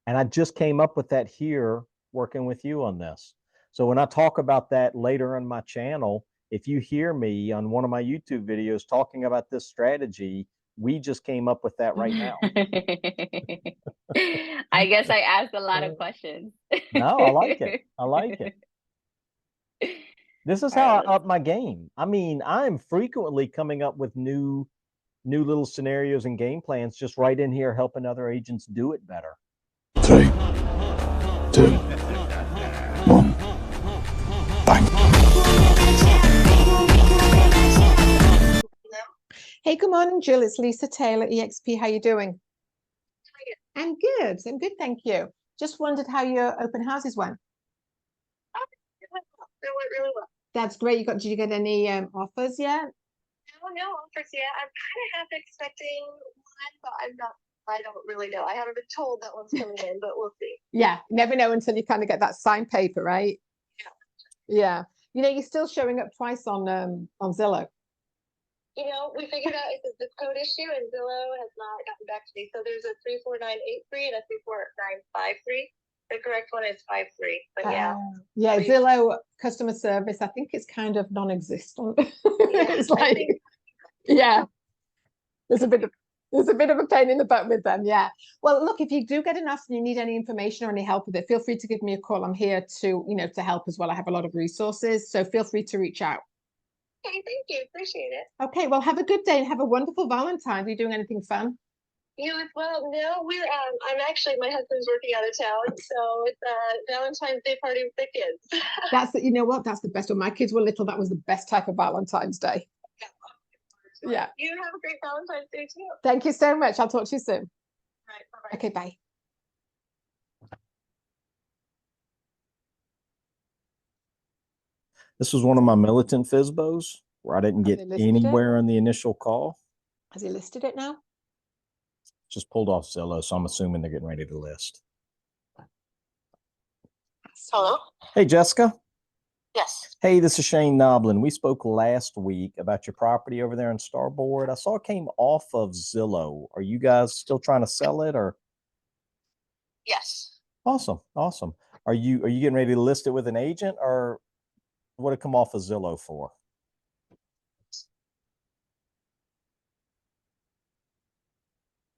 And I just came up with that here working with you on this. So when I talk about that later on my channel, if you hear me on one of my YouTube videos talking about this strategy, we just came up with that right now. I guess I asked a lot of questions. No, I like it. I like it. This is All how right, I up my game. I mean, I'm frequently coming up with new little scenarios and game plans just right in here helping other agents do it better. 3, 2, 1, bang. Hey, good morning, Jill. It's Lisa Taylor, EXP. How you doing? I'm good. I'm good, thank you. Just wondered how your open houses went. It went well. It went really well. That's great. Did you get any offers yet? No offers yet. I'm kind of half expecting one, but I don't really know. I haven't been told that one's coming in, but we'll see. Yeah, you never know until you kind of get that signed paper, right? Yeah. You're still showing up twice on Zillow. We figured out it's a zip code issue, and Zillow has not gotten back to me. So there's a 34983 and a 34953. The correct one is 53. But yeah, Zillow customer service, I think it's kind of non-existent. It's like, yeah, there's a bit of a pain in the butt with them. Yeah. Well, look, if you do get enough and you need any information or any help with it, feel free to give me a call. I'm here to help as well. I have a lot of resources, so feel free to reach out. Okay, thank you. Appreciate it. Okay, well, have a good day and have a wonderful Valentine's. Are you doing anything fun? You as well. No, I'm actually, my husband's working out of town, so it's a Valentine's Day party with the kids. You know what? That's the best. When my kids were little, that was the best type of Valentine's Day. Yeah. You have a great Valentine's Day too. Thank you so much. I'll talk to you soon. Right. Bye-bye. Okay, bye. This was one of my militant FSBOs where I didn't get anywhere in the initial call. Has he listed it now? Just pulled off Zillow, so I'm assuming they're getting ready to list. Hello? Hey, Jessica. Yes. Hey, this is Shane Noblin. We spoke last week about your property over there in Starboard. I saw it came off of Zillow. Are you guys still trying to sell it, or? Yes. Awesome. Awesome. Are you getting ready to list it with an agent, or what did it come off of Zillow for?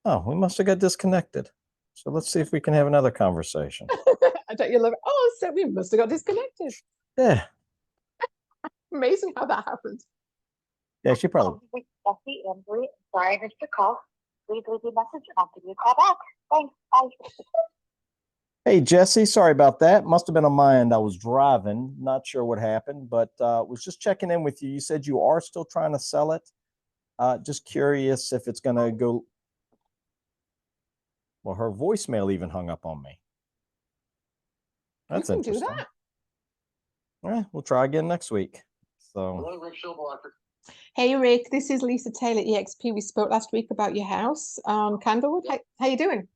Oh, we must have got disconnected. So let's see if we can have another conversation. I don't you love it? Oh, so we must have got disconnected. Yeah. Amazing how that happened. Yeah, she probably. Jesse Embley. Sorry, I missed your call. Please leave a message and I'll give you a call back. Thanks. Bye. Hey, Jesse, sorry about that. Must have been on my end. I was driving. Not sure what happened, but was just checking in with you. You said you are still trying to sell it. Just curious if it's going to go. Well, her voicemail even hung up on me. That's interesting. Do that. All right, we'll try again next week. So. Hello, Rick Schilblacher. Hey, Rick. This is Lisa Taylor, EXP. We spoke last week about your house on Candlewood. How you doing?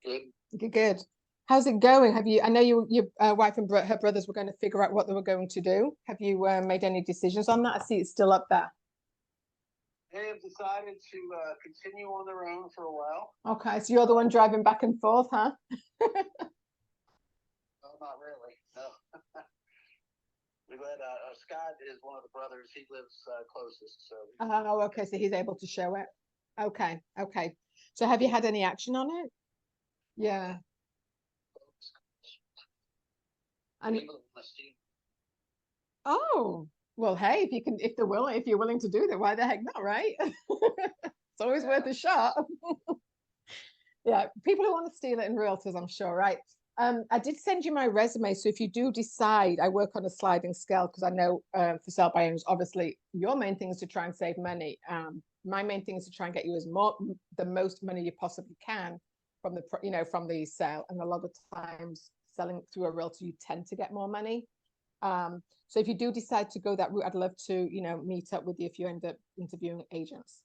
Good. Good. How's it going? I know your wife and her brothers were going to figure out what they were going to do. Have you made any decisions on that? I see it's still up there. They have decided to continue on their own for a while. Okay, so you're the one driving back and forth, huh? No, not really. No. We let Scott is one of the brothers. He lives closest. So. Oh, okay. So he's able to show it. Okay. So have you had any action on it? Yeah. Oh, well, hey, if you're willing to do that, why the heck not, right? It's always worth a shot. Yeah, people who want to steal it in realtors, I'm sure, right? I did send you my resume, so if you do decide, I work on a sliding scale because I know for sale by owners, obviously your main thing is to try and save money. My main thing is to try and get you the most money you possibly can from the sale, and a lot of times selling through a realtor, you tend to get more money. So if you do decide to go that route, I'd love to, meet up with you if you end up interviewing agents.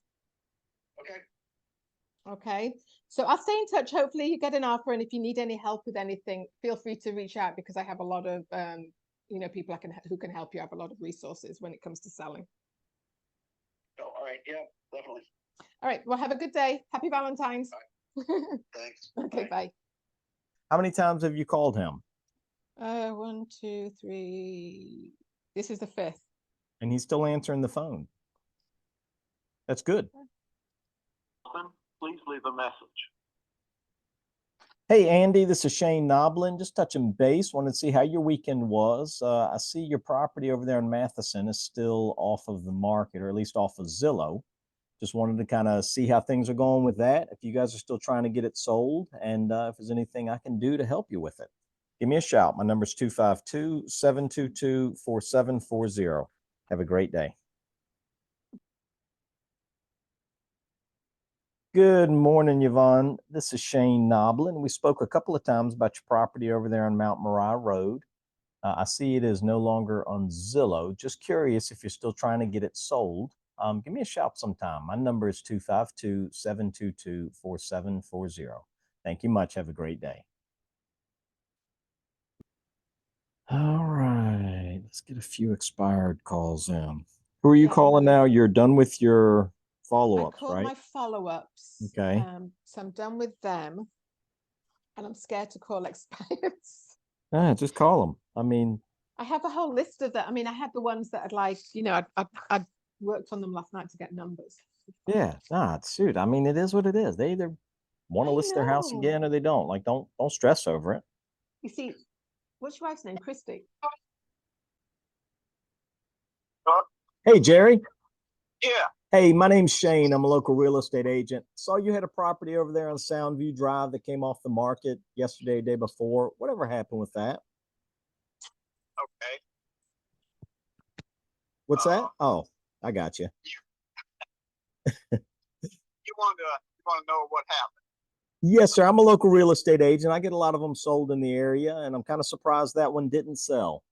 Okay. So I'll stay in touch. Hopefully you get an offer. And if you need any help with anything, feel free to reach out because I have a lot of, people who can help you. I have a lot of resources when it comes to selling. Oh, all right. Yeah, definitely. All right. Well, have a good day. Happy Valentine's. Thanks. Okay. Bye. How many times have you called him? 1, 2, 3. This is the 5th. And he's still answering the phone. That's good. Please leave a message. Hey, Andy, this is Shane Noblin. Just touching base. Wanted to see how your weekend was. I see your property over there in Matheson is still off of the market, or at least off of Zillow. Just wanted to kind of see how things are going with that. If you guys are still trying to get it sold, and if there's anything I can do to help you with it, give me a shout. My number is 252-722-4740. Have a great day. Good morning, Yvonne. This is Shane Noblin. We spoke a couple of times about your property over there on Mount Moriah Road. I see it is no longer on Zillow. Just curious if you're still trying to get it sold. Give me a shout sometime. My number is 252-722-4740. Thank you much. Have a great day. All right, let's get a few expired calls in. Who are you Yeah, calling now? You're done with your I follow-ups, called right? my follow-ups. Okay. So I'm done with them. And I'm scared to call expires. Just call them. I mean, I have a whole list of that. I mean, I had the ones that I'd like, I'd worked on them last night to get numbers. yeah, nah, shoot. I mean, it is what it is. They either want to I list their house know. again or they don't. Like, don't stress over it. You see, what's your wife's name? Christy. Hey, Jerry. Yeah. Hey, my name's Shane. I'm a local real estate agent. Saw you had a property over there on Soundview Drive that came off the market yesterday, day before. Whatever happened with that? Okay. What's that? Oh, I got you. You want to know what happened? Yes, sir. I'm a local real estate agent. I get a lot of them sold in the area, and I'm kind of surprised that one didn't sell.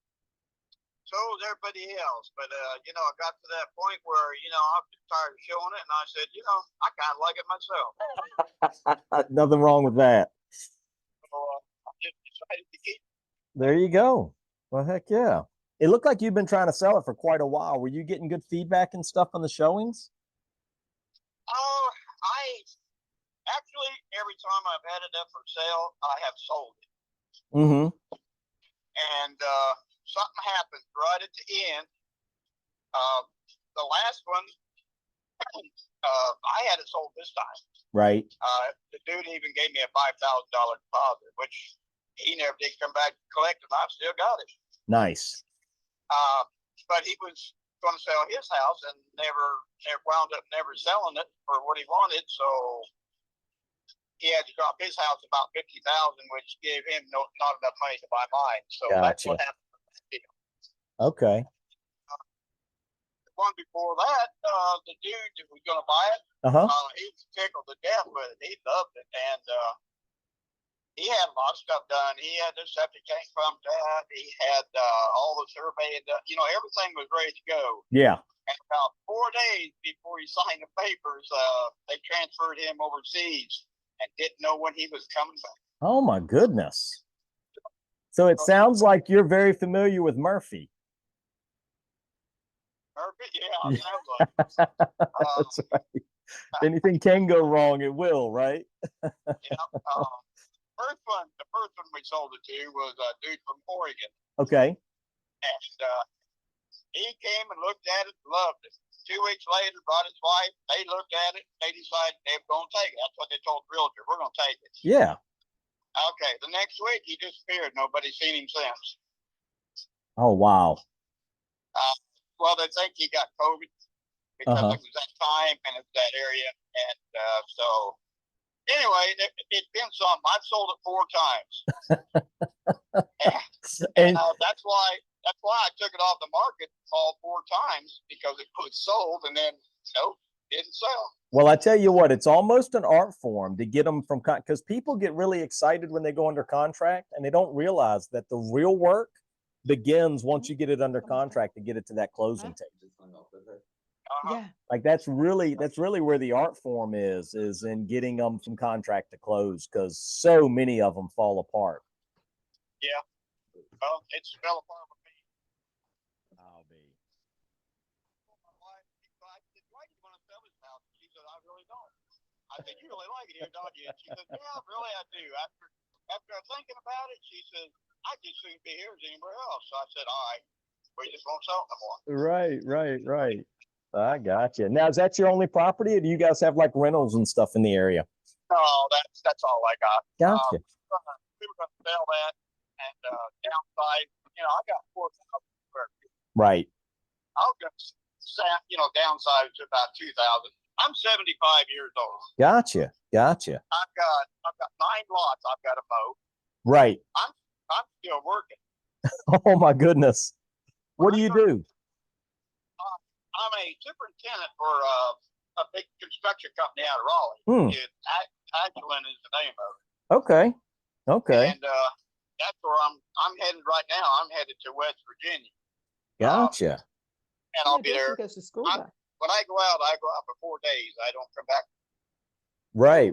So was everybody else, but I got to that point where I was tired of showing it, and I said, I kind of like it myself. Nothing wrong with that. So I just decided to keep. There you go. Well, heck yeah. It looked like you've been trying to sell it for quite a while. Were you getting good feedback and stuff on the showings? Oh, I actually every time I've had it up for sale, I have sold it, Mm-hmm. and something happened right at the end. The last one, I had it sold this time. Right. The dude even gave me a $5,000 deposit, which he never did come back to collect, and I've still got it. Nice. But he was going to sell his house and never wound up never selling it for what he wanted. So he had to drop his house about $50,000, which gave him not enough money to buy mine. So that's what happened. Okay. The one before that, the dude who was going to buy it, he was tickled to death with it. He loved it, and he had a lot of stuff done. He had the septic tank pumped out. He had all the survey done. Everything was ready to go. Yeah. And about 4 days before he signed the papers, they transferred him overseas and didn't know when he was coming back. Oh my goodness. So it sounds like you're very familiar with Murphy. Murphy, yeah, sounds like. That's right. If anything can go wrong, it will, right? The first one we sold it to was a dude from Oregon. Okay. And he came and looked at it, loved it. 2 weeks later, brought his wife. They looked at it. They decided they were going to take it. That's what they told the realtor. We're going to take it. Yeah. Okay. The next week, he disappeared. Nobody's seen him since. Oh, wow. Well, they think he got COVID because it was that time and it was that area. And so, anyway, it's been something. I've sold it 4 times. and that's why I took it off the market all 4 times, because it was sold and then didn't sell. Well, I tell you what, it's almost an art form to get them from, because people get really excited when they go under contract and they don't realize that the real work begins once you get it under contract to get it to that closing table. Yeah. Like that's really where the art form is in getting them from contract to close, because so many of them fall apart. Yeah. Well, it's fell apart with me. I'll be. My wife, I said, why do you want to sell this house? She said, I really don't. I said, you really like it here, don't you? And she said, yeah, really, I do. After after thinking about it, she said, I just soon be here as anywhere else. So I said, all right, we just won't sell it no more. Right. I got you. Now, is that your only property, or do you guys have like rentals and stuff in the area? No, that's all I got. Gotcha. We were going to sell that and downsize. I got 4,000 square feet. Right. I was going to downsize to about 2,000. I'm 75 years old. Gotcha. I've got 9 lots I've got to mow. Right. I'm still working. Oh my goodness. What do you do? I'm a superintendent for a big construction company out of Raleigh. Agilent is the name of it. Okay. And that's where I'm headed right now. I'm headed to West Virginia. Gotcha. And I'll be there. Goes to school there. When I go out for 4 days. I don't come back. Right.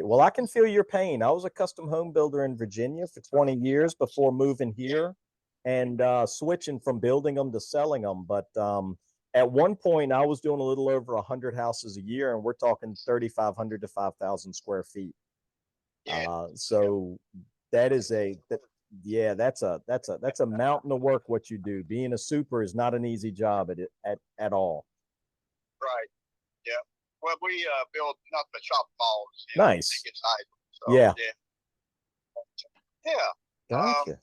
Well, I can feel your pain. I was a custom home builder in Virginia for 20 years before moving here and switching from building them to selling them. But at one point, I was doing a little over 100 houses a year, and we're talking 3,500 to 5,000 square feet. So that is that's a mountain of work. What you do, being a super, is not an easy job at all. Right. Yeah. Well, we build nothing but shop malls. Nice. So, yeah. Gotcha.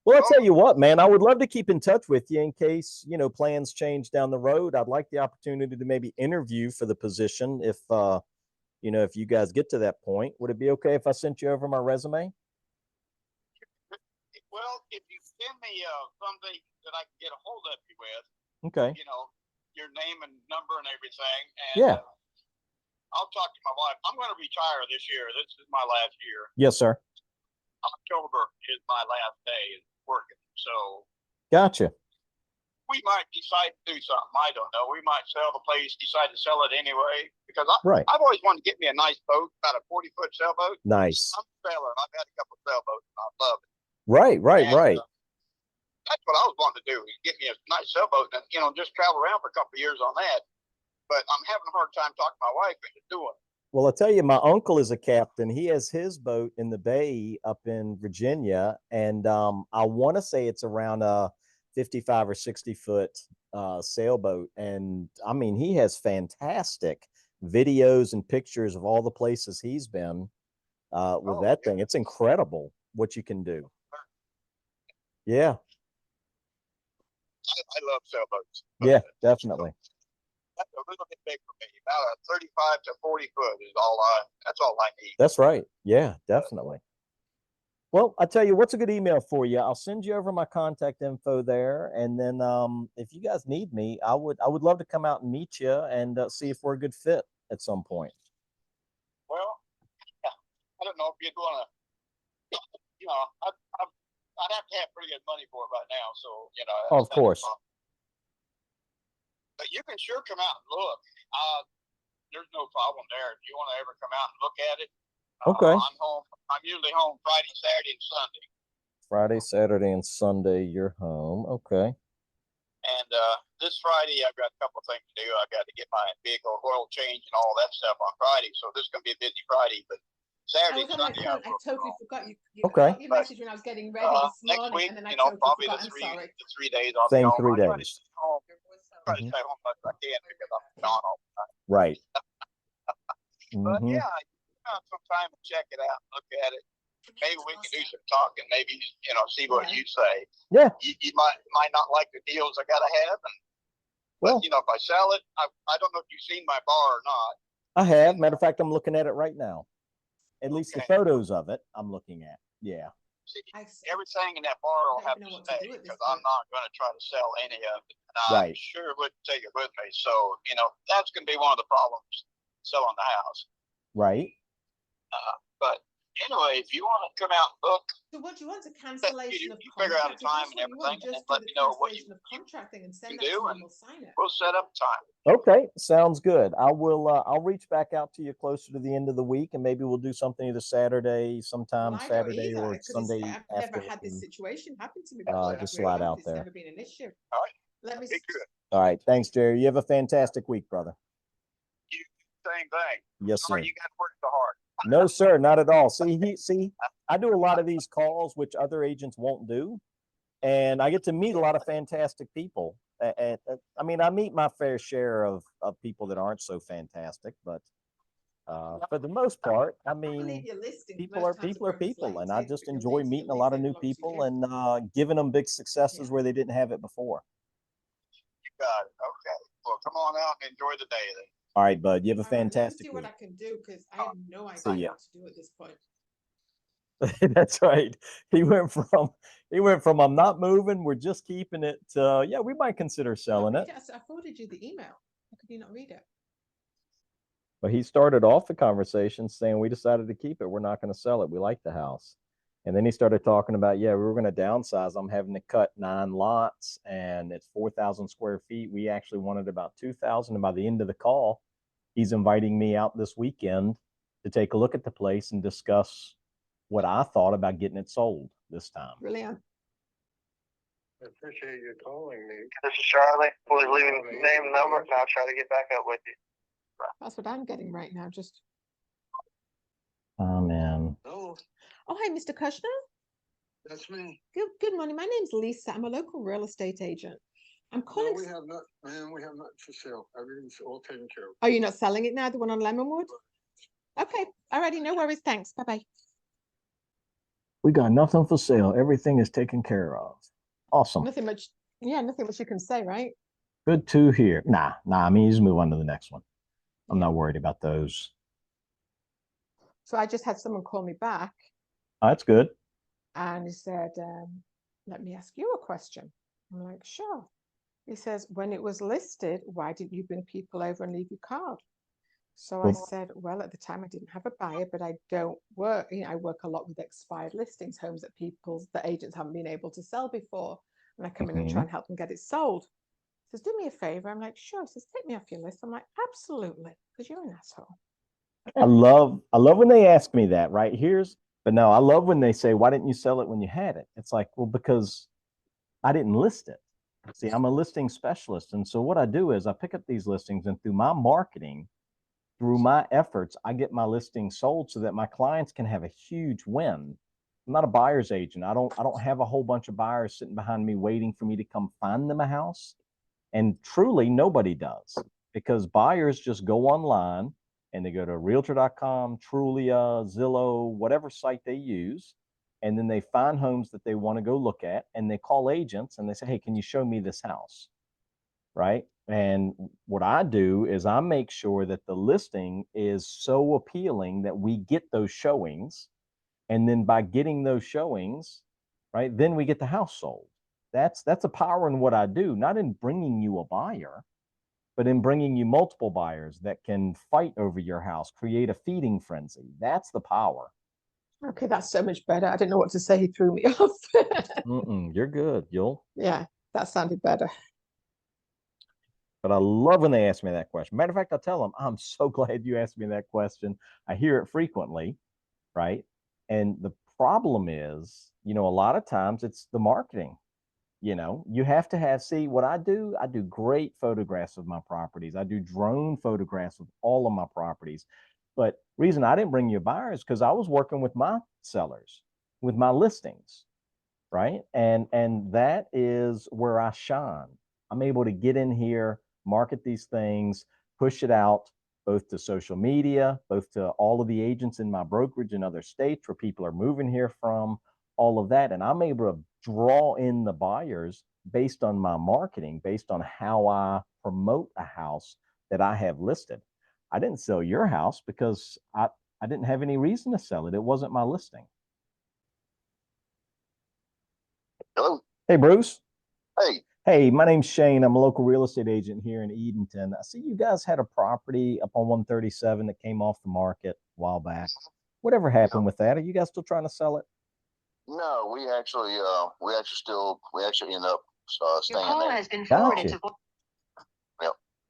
Well, I'll tell you what, man, I would love to keep in touch with you in case, plans change down the road. I'd like the opportunity to maybe interview for the position if you guys get to that point. Would it be okay if I sent you over my resume? Well, if you send me something that I can get a hold of you with, okay. Your name and number and everything. And yeah. I'll talk to my wife. I'm going to retire this year. This is my last year. Yes, sir. October is my last day working. So. Gotcha. We might decide to do something. I don't know. We might sell the place, decide to sell it anyway. Because I've always wanted to get me a nice boat, about a 40-foot sailboat. Nice. I'm a sailor, and I've had a couple of sailboats, and I love it. Right. That's what I was wanting to do, is get me a nice sailboat and, just travel around for a couple of years on that. But I'm having a hard time talking to my wife into doing it. Well, I'll tell you, my uncle is a captain. He has his boat in the bay up in Virginia. And I want to say it's around a 55 or 60 foot sailboat. And I mean, he has fantastic videos and pictures of all the places he's been with that thing. It's incredible what you can do. Yeah. I love sailboats. Yeah, definitely. That's a little bit big for me. About a 35 to 40 foot is that's all I need. That's right. Yeah, definitely. Well, I tell you, what's a good email for you? I'll send you over my contact info there. And then if you guys need me, I would love to come out and meet you and see if we're a good fit at some point. Well, I don't know if you'd want to, I'd have to have pretty good money for it right now. So, of course. But you can sure come out and look. There's no problem there. If you want to ever come out and look at it. Okay. I'm home. I'm usually home Friday, Saturday, and Sunday. Friday, Saturday, and Sunday, you're home. Okay. And this Friday, I've got a couple of things to do. I've got to get my vehicle oil change and all that stuff on Friday. So this is going to be a busy Friday. But Saturday, Sunday, I totally forgot you. Okay. Got your message when I was getting ready this next morning, week, and then I probably forgot. the I'm sorry. 3 days off. Same 3 days. Try to stay home as much as I can because I'm gone all the time. Right. But yeah, some time to check it out, look at it. Maybe we can do some talking. Maybe see what you say. Yeah. You might not like the deals I gotta have, but if I sell it, I don't know if you've seen my bar or not. I have. Matter of fact, I'm looking at it right now. At least the photos of it, I'm looking at. Yeah. See, everything in that bar will have to stay because I'm not going to try to sell any of it. And I sure wouldn't take it with me. So, that's going to be one of the problems selling the house. Right. But anyway, if you want to come out and look. So what do you want? A cancellation of you figure out a time and everything and let me know what you contracting and send you that do, to and we'll sign it. we'll set up time. Okay, sounds good. I will. I'll reach back out to you closer to the end of the week, and maybe we'll do something either Saturday, sometime Saturday or Sunday. I've never had this situation happen to me before. Just slide out there. It's never been an issue. All right. Let me. Be good. All right, thanks, Jerry. You have a fantastic week, brother. You same thing. Yes, sir. You got to work so hard. No, sir, not at all. See, I do a lot of these calls, which other agents won't do. And I get to meet a lot of fantastic people. And I mean, I meet my fair share of people that aren't so fantastic, but for the most part, I mean, people are people, and I just enjoy meeting a lot of new people and giving them big successes where they didn't have it before. You got it. Okay. Well, come on out and enjoy the day then. All right, bud. You have a All right, let me fantastic see what week. I can do because I have no See idea ya. what to do at this point. That's right. He went from I'm not moving, we're just keeping it, to yeah, we might consider selling it. I forwarded you the email. How could you not read it? But he started off the conversation saying we decided to keep it. We're not going to sell it. We like the house. And then he started talking about, yeah, we were going to downsize. I'm having to cut 9 lots and it's 4,000 square feet. We actually wanted about 2,000. And by the end of the call, he's inviting me out this weekend to take a look at the place and discuss what I thought about getting it sold this time. Brilliant. I appreciate you calling me. This is Charlie. Please leave your name and number, and I'll try to get back up with you. That's what I'm getting right now. Just. Oh, man. Oh, Oh, hi, Mr. Kushner. that's me. Good morning. My name's Lisa. I'm a local real estate agent. I'm No, calling. we have not, man, we have not for sale. Everything's all taken care of. Are you not selling it now? The one on Lemonwood? Okay. Alrighty. No worries. Thanks. Bye bye. We got nothing for sale. Everything is taken care of. Awesome. Nothing much. Yeah, nothing much you can say, right? Good to hear. Nah, I mean, just move on to the next one. I'm not worried about those. So I just had someone call me back Oh, that's good. and he said, let me ask you a question. I'm like, sure. He says, when it was listed, why didn't you bring people over and leave your card? So I said, well, at the time I didn't have a buyer, but I don't work, I work a lot with expired listings, homes that agents haven't been able to sell before. And I come in and try and help them get it sold. He says, do me a favor. I'm like, sure. He says, take me off your list. I'm like, absolutely, because you're an asshole. I love when they ask me that, right? But no, I love when they say, why didn't you sell it when you had it? It's like, well, because I didn't list it. See, I'm a listing specialist. And so what I do is I pick up these listings and through my marketing, through my efforts, I get my listings sold so that my clients can have a huge win. I'm not a buyer's agent. I don't have a whole bunch of buyers sitting behind me waiting for me to come find them a house. And truly nobody does, because buyers just go online and they go to realtor.com, Trulia, Zillow, whatever site they use. And then they find homes that they want to go look at and they call agents and they say, hey, can you show me this house? Right. And what I do is I make sure that the listing is so appealing that we get those showings. And then by getting those showings, right, then we get the house sold. That's a power in what I do, not in bringing you a buyer, but in bringing you multiple buyers that can fight over your house, create a feeding frenzy. That's the power. Okay, that's so much better. I didn't know what to say. He threw me off. You're good. Yeah, that sounded better. But I love when they ask me that question. Matter of fact, I tell them, I'm so glad you asked me that question. I hear it frequently, right? And the problem is, a lot of times it's the marketing. You have to see what I do great photographs of my properties. I do drone photographs of all of my properties. But reason I didn't bring you a buyer is because I was working with my sellers, with my listings, right? And that is where I shine. I'm able to get in here, market these things, push it out, both to social media, both to all of the agents in my brokerage in other states where people are moving here from, all of that. And I'm able to draw in the buyers based on my marketing, based on how I promote a house that I have listed. I didn't sell your house because I didn't have any reason to sell it. It wasn't my listing. Hello. Hey, Bruce. Hey, my name's Shane. I'm a local real estate agent here in Edenton. I see you guys had a property up on 137 that came off the market a while back. Whatever happened with that? Are you guys still trying to sell it? no, we actually end up staying Your call there. has been forwarded to.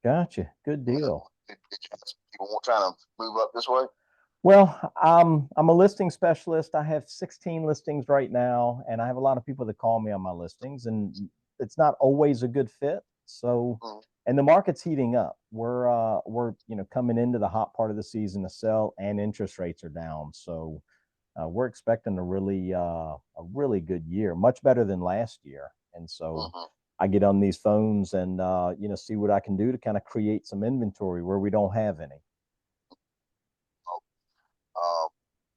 Gotcha. Good deal. Did you have some people trying to move up this way? Well, I'm a listing specialist. I have 16 listings right now, and I have a lot of people that call me on my listings, and it's not always a good fit. So and the market's heating up. We're coming into the hot part of the season to sell, and interest rates are down. So we're expecting a really good year, much better than last year. And so I get on these phones and see what I can do to kind of create some inventory where we don't have any.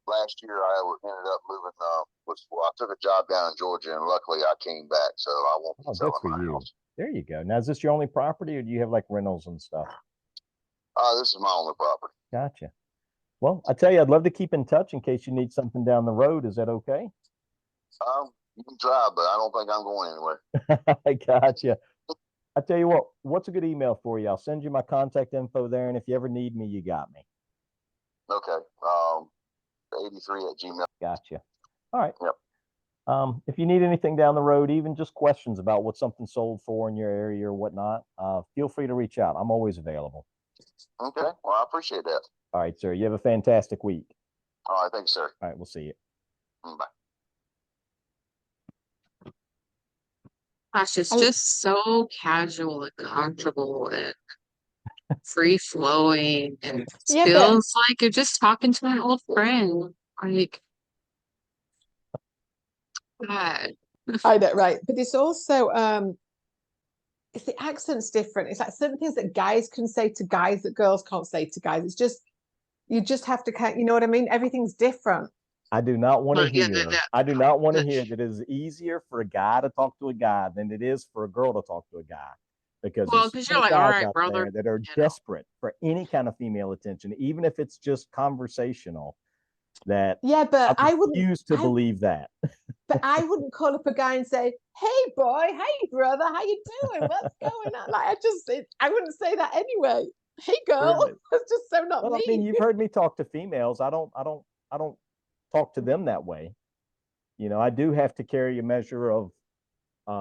Last year I ended up moving. I took a job down in Georgia, and luckily I came back, so I won't be selling my house. There you go. Now, is this your only property, or do you have like rentals and stuff? This is my only property. Gotcha. Well, I tell you, I'd love to keep in touch in case you need something down the road. Is that okay? You can try, but I don't think I'm going anywhere. I gotcha. I tell you what, what's a good email for you? I'll send you my contact info there, and if you ever need me, you got me. Okay. 83@gmail. Gotcha. All right. Yep. If you need anything down the road, even just questions about what something sold for in your area or whatnot, feel free to reach out. I'm always available. Okay. Well, I appreciate that. All right, sir. You have a fantastic week. All right. Thanks, sir. All right. We'll see you. Bye. Gosh, it's just so casual and comfortable and free flowing, and it Yeah, feels like you're just talking to an old friend. Like, God. I know, right. But it's also it's the accent's different. It's like certain things that guys can say to guys that girls can't say to guys. It's just you just have to you know what I mean? Everything's different. I do not want to But yeah, hear. that- I do not want to hear that it is easier for a guy to talk to a guy than it is for a girl to talk to a guy, because Well, there's 'cause you're like, guys "All right, out brother," there that are you know. desperate for any kind of female attention, even if it's just conversational. That Yeah, but I I wouldn't refuse to believe that. but I wouldn't call up a guy and say, "Hey boy, hey brother, how you doing? What's going on?" Like I wouldn't say that anyway. Hey girl, Right. that's just so not Well, me. I mean, you've heard me talk to females. I don't talk to them that way. I do have to carry a measure of, I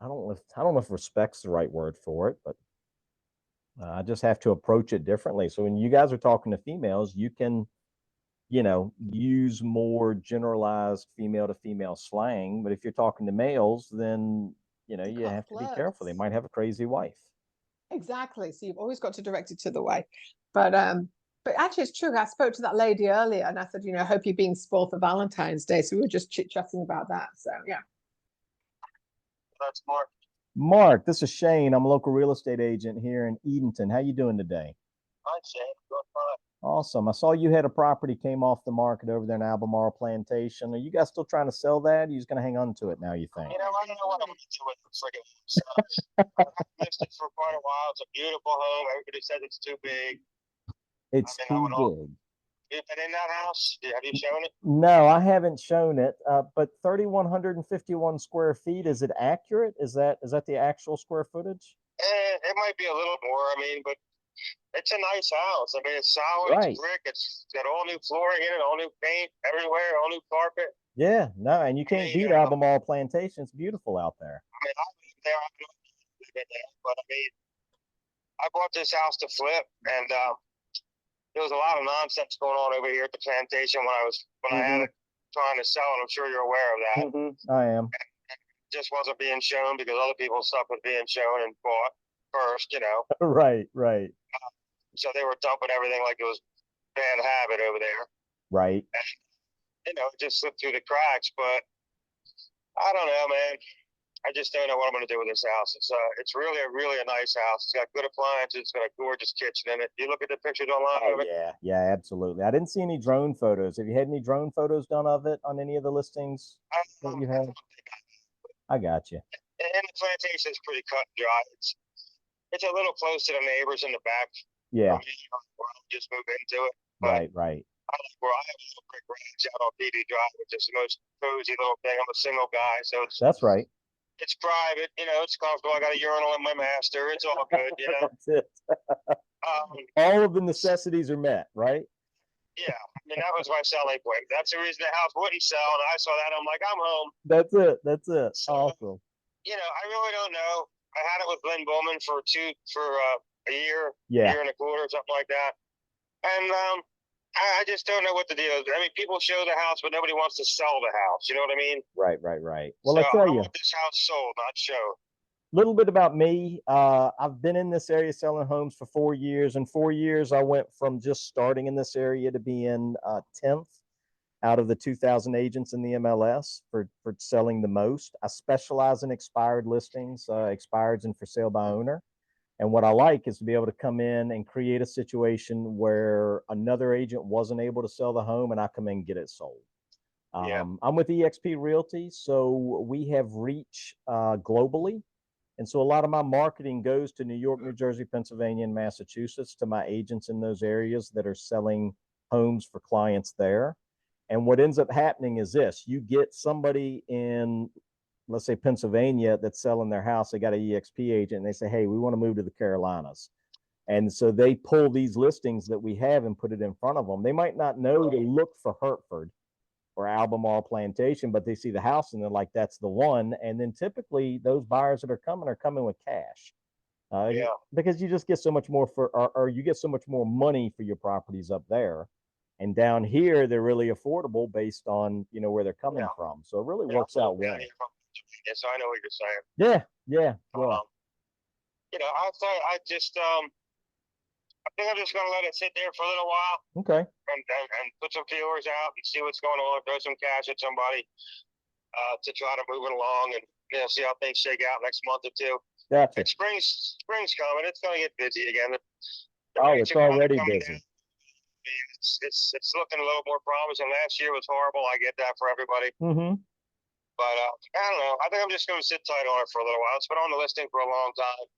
don't know if respect's the right word for it, but I just have to approach it differently. So when you guys are talking to females, you can, use more generalized female to female slang. But if you're talking to males, then, you Got have to be flirts. careful. They might have a crazy wife. Exactly. So you've always got to direct it to the way. But actually it's true. I spoke to that lady earlier and I said, I hope you're being spoiled for Valentine's Day. So we were just chit-chatting about that. So yeah. That's Mark. Mark, this is Shane. I'm a local real estate agent here in Edenton. How you doing today? Hi, Shane. Doing fine. Awesome. I saw you had a property came off the market over there in Albemarle Plantation. Are you guys still trying to sell that? Or you just going to hang on to it now, you think? I don't know what I'm going to do with the friggin' stuff. I've missed it for quite a while. It's a beautiful home. Everybody says it's too big. It's I mean, too big. You've been in that house? Have you shown it? No, I haven't shown it. But 3,151 square feet, is it accurate? Is that the actual square footage? It might be a little more. I mean, but it's a nice house. I mean, it's solid. Right. It's brick. It's got all new flooring in it, all new paint everywhere, all new carpet. Yeah, no, and you can't beat Albemarle Plantation. It's beautiful out there. I mean, I live there. I don't live in there, but I mean, I bought this house to flip, and there was a lot of nonsense going on over here at the plantation when I had it trying to sell it. I'm sure you're aware of that. I am. Just wasn't being shown because other people's stuff was being shown and bought first, Right. So they were dumping everything like it was bad habit over there. Right. And, it just slipped through the cracks. But I don't know, man. I just don't know what I'm going to do with this house. It's really a nice house. It's got good appliances. It's got a gorgeous kitchen in it. You look at the pictures online of it. Yeah, absolutely. I didn't see any drone photos. Have you had any drone photos done of it on any of the listings that you have? I got you. And the plantation is pretty cut and dry. It's a little close to the neighbors in the back. Yeah. Where I'll just move into it. But Right. I like where I have a little brick ranch out on PD Drive, which is the most cozy little thing. I'm a single guy, so That's right. it's private. It's comfortable. I got a urinal in my master. It's all good. That's it. All of the necessities are met, right? Yeah, I mean that was my selling point. That's the reason the house wouldn't sell, and I saw that. I'm like, I'm home. That's it. So, awesome. I really don't know. I had it with Lynn Bowman for a year, Yeah. year and a quarter, something like that. And I just don't know what the deal is. I mean, people show the house, but nobody wants to sell the house. You know what I mean? Right. Well, So I tell I you, want this house sold, not shown. little bit about me. I've been in this area selling homes for 4 years. In 4 years, I went from just starting in this area to being 10th out of the 2,000 agents in the MLS for selling the most. I specialize in expired listings, expireds and for sale by owner. And what I like is to be able to come in and create a situation where another agent wasn't able to sell the home and I come in and get it sold. I'm with eXp Realty, so we have reach globally. And so a lot of my marketing goes to New York, New Jersey, Pennsylvania, and Massachusetts to my agents in those areas that are selling homes for clients there. And what ends up happening is this: you get somebody in, let's say, Pennsylvania that's selling their house. They got an eXp agent and they say, hey, we want to move to the Carolinas. And so they pull these listings that we have and put it in front of them. They might not know to look for Hertford or Albemarle Plantation, but they see the house and they're like, that's the one. And then typically those buyers that are coming with cash. Because you just get so much more or you get so much more money for your properties up there. And down here, they're really affordable based on, you know, where they're coming from. So it really works out well. Yes, I know what you're saying. Yeah. You know, I think I'm just gonna let it sit there for a little while. Okay. And put some feelers out and see what's going on. Throw some cash at somebody to try to move it along, and you know, see how things shake out next month or two. Gotcha. And spring's coming. It's gonna get busy again. It's already busy. It's looking a little more promising. Last year was horrible. I get that for everybody. But I don't know. I think I'm just going to sit tight on it for a little while. It's been on the listing for a long time.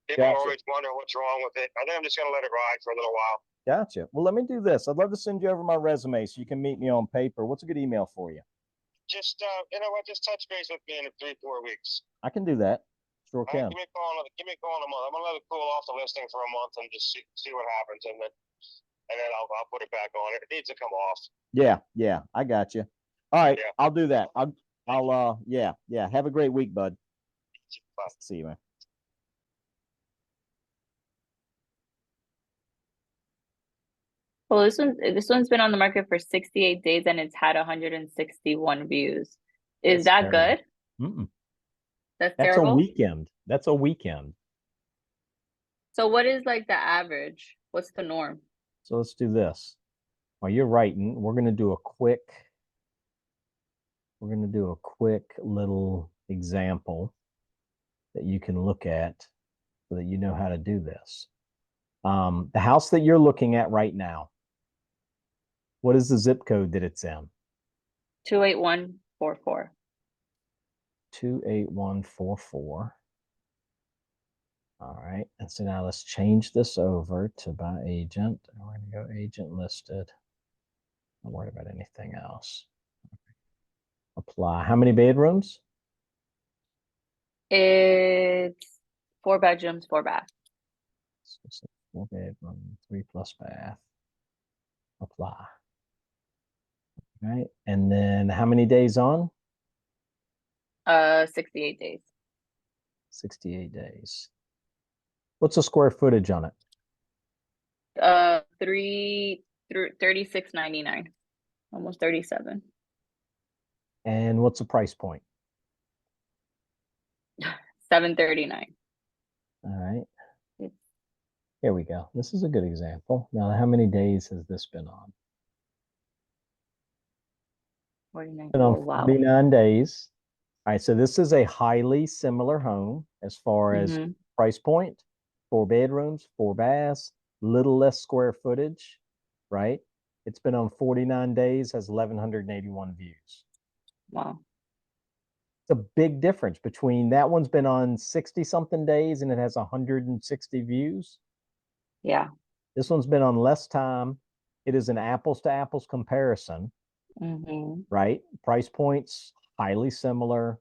People always wonder what's wrong with it. I think I'm just going to let it ride for a little while. Gotcha. Well, let me do this. I'd love to send you over my resume so you can meet me on paper. What's a good email for you? Just you know what? Just touch base with me in 3-4 weeks. I can do that. Sure can. Give me a call in a month. I'm going to let it cool off the listing for a month and just see what happens, and then I'll put it back on. It needs to come off. Yeah. I got you. All right. I'll do that. I'll have a great week, bud. Bye. See you, man. Well, this one's been on the market for 68 days and it's had 161 views. Is that good? That's terrible. A weekend. That's a weekend. So what is like the average? What's the norm? So let's do this. While you're writing, we're going to do a quick little example that you can look at so that you know how to do this. The house that you're looking at right now, what is the zip code that it's in? 28144. 28144. All right. And so now let's change this over to by agent. We're going to go agent listed. Don't worry about anything else. Apply. How many bedrooms? It's 4 bedrooms, 4 baths. So 4 bedroom, 3+ bath. Apply. All right. And then how many days on? 68 days. 68 days. What's the square footage on it? 36.99, almost 37. And what's the price point? 739. All right. Here we go. This is a good example. Now, how many days has this been on? 49. Been on Oh, wow. 49 days. All right. So this is a highly similar home as far as price point. 4 bedrooms, 4 baths, little less square footage, right? It's been on 49 days, has 1,181 views. Wow. It's a big difference between that one's been on 60 something days and it has 160 views. Yeah. This one's been on less time. It is an apples to apples comparison, right? Price points, highly similar.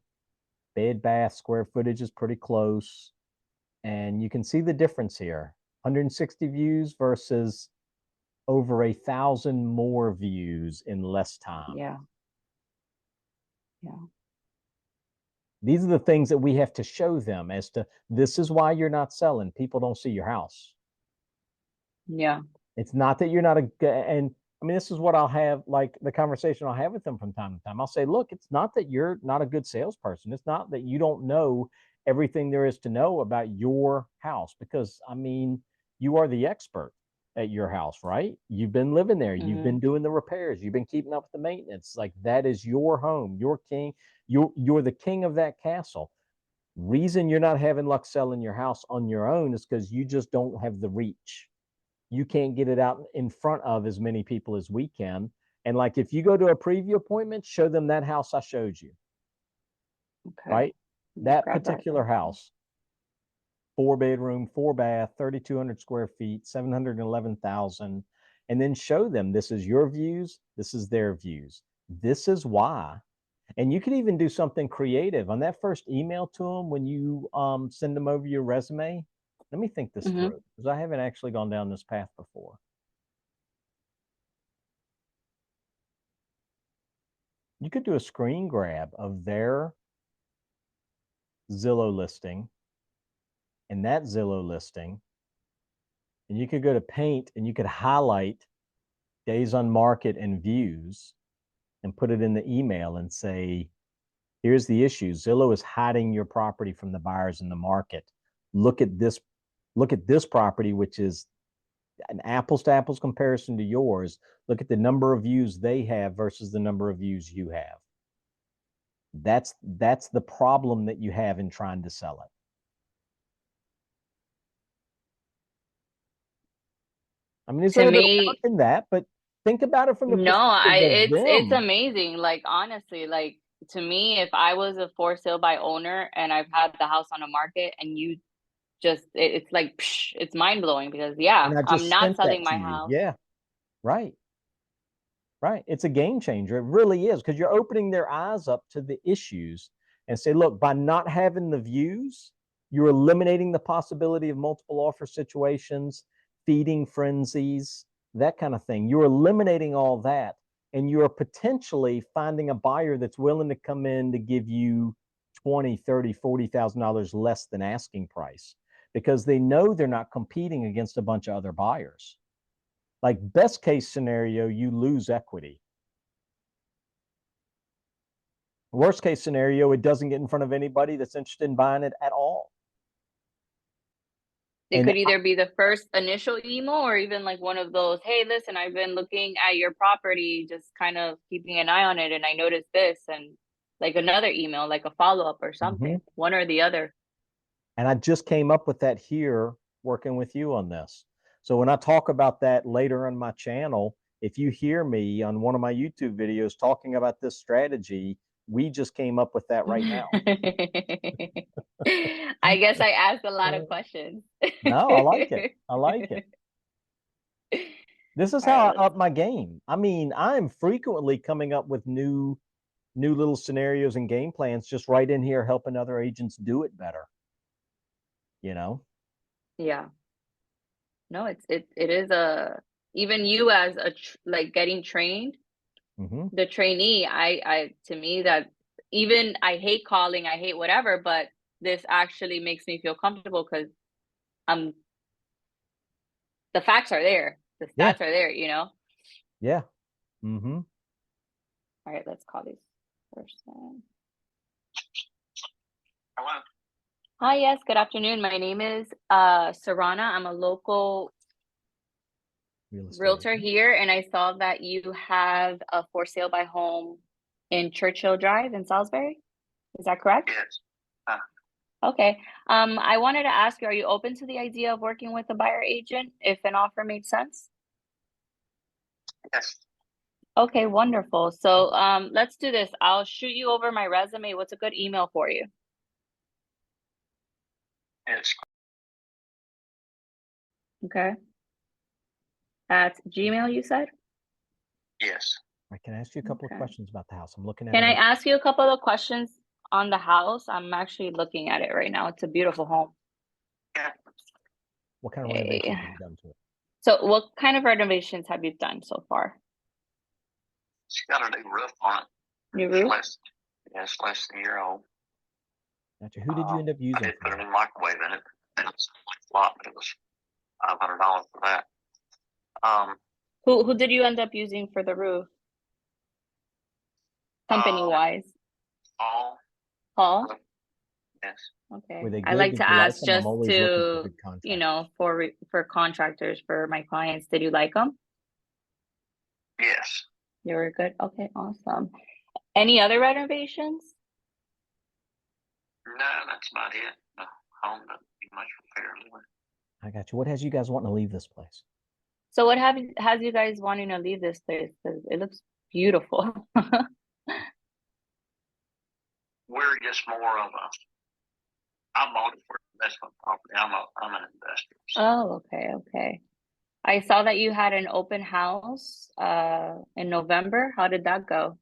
Bed, bath, square footage is pretty close. And you can see the difference here. 160 views versus over 1,000 more views in less time. Yeah. These are the things that we have to show them as to, this is why you're not selling. People don't see your house. Yeah. It's not that you're not and I mean, this is what I'll have, like the conversation I'll have with them from time to time. I'll say, look, it's not that you're not a good salesperson. It's not that you don't know everything there is to know about your house, because I mean, you are the expert at your house, right? You've been living there, you've been doing the repairs, you've been keeping up with the maintenance. Like, that is your home, your king, you're the king of that castle. Reason you're not having luck selling your house on your own is because you just don't have the reach. You can't get it out in front of as many people as we can. And like, if you go to a preview appointment, show them that house I showed you. Okay. Right? That particular house, 4-bedroom, 4-bath, 3,200 square feet, 711,000, and then show them, this is your views, this is their views, this is why. And you could even do something creative on that first email to them when you send them over your resume. Let me think this through, because I haven't actually gone down this path before. You could do a screen grab of their Zillow listing and that Zillow listing, and you could go to Paint and you could highlight days on market and views and put it in the email and say, here's the issue. Zillow is hiding your property from the buyers in the market. Look at this property, which is an apples to apples comparison to yours. Look at the number of views they have versus the number of views you have. That's the problem that you have in trying to sell it. I mean, it's a little bit in that, but think about it from the perspective of it's amazing. Like, honestly, like, to me, if I was a for sale by owner and I've had the house on the market and you just, it's like, psh, it's mind blowing, because I'm not selling my house. Yeah, right. Right. It's a game changer. It really is, because you're opening their eyes up to the issues and say, look, by not having the views, you're eliminating the possibility of multiple offer situations, feeding frenzies, that kind of thing. You're eliminating all that, and you're potentially finding a buyer that's willing to come in to give you $20,000, $30,000, $40,000 less than asking price, because they know they're not competing against a bunch of other buyers. Like, best case scenario, you lose equity. Worst case scenario, it doesn't get in front of anybody that's interested in buying it at all. It could either be the first initial email, or even like one of those, hey, listen, I've been looking at your property, just kind of keeping an eye on it, and I noticed this, and like another email, like a follow-up or something, one or the other. And I just came up with that here working with you on this. So when I talk about that later on my channel, if you hear me on one of my YouTube videos talking about this strategy, we just came up with that right now. I guess I asked a lot of questions. No, I like it. I like it. This is how I up my game. I mean, I'm frequently coming up with new little scenarios and game plans just right in here, helping other agents do it better. You know? Yeah. No, it is even you as like getting trained, the trainee, to me, that even I hate calling, I hate whatever, but this actually makes me feel comfortable, because the facts are there, the stats are there, you know? Yeah. All right, let's call this person. Hello. Hi, yes, good afternoon. My name is Sarana. I'm a local realtor here, and I saw that you have a for sale by home in Churchill Drive in Salisbury. Is that correct? Yes. Okay. I wanted to ask you, are you open to the idea of working with a buyer agent if an offer made sense? Yes. Okay, wonderful. So let's do this. I'll shoot you over my resume. What's a good email for you? Yes. Okay. At Gmail, you said? Yes. I can ask you a couple of questions about the house. I'm looking at Can it. I ask you a couple of questions on the house? I'm actually looking at it right now. It's a beautiful home. Yeah. What kind of renovations have you done to it? So what kind of renovations have you done so far? It's got a new roof on it. New roof? It's less than a year old. Gotcha. Who did you end up using? I did put a new microwave in it. It was a lot, but it was $500 for that. Who did you end up using for the roof? Company wise? Hall. Hall? Yes. Okay. Were they I good? like Did to you like ask them? I'm just always looking for to, good you contractors. know, for contractors, for my clients. Did you like them? Yes. They were good. Okay, awesome. Any other renovations? No, that's about it. The home doesn't need much repair. Really. I got you. What has you guys wanting to leave this place? So what has you guys wanting to leave this place? Because it looks beautiful. We're just more of a. I bought it for investment property. I'm an investor. So. Oh, okay. I saw that you had an open house in November. How did that go?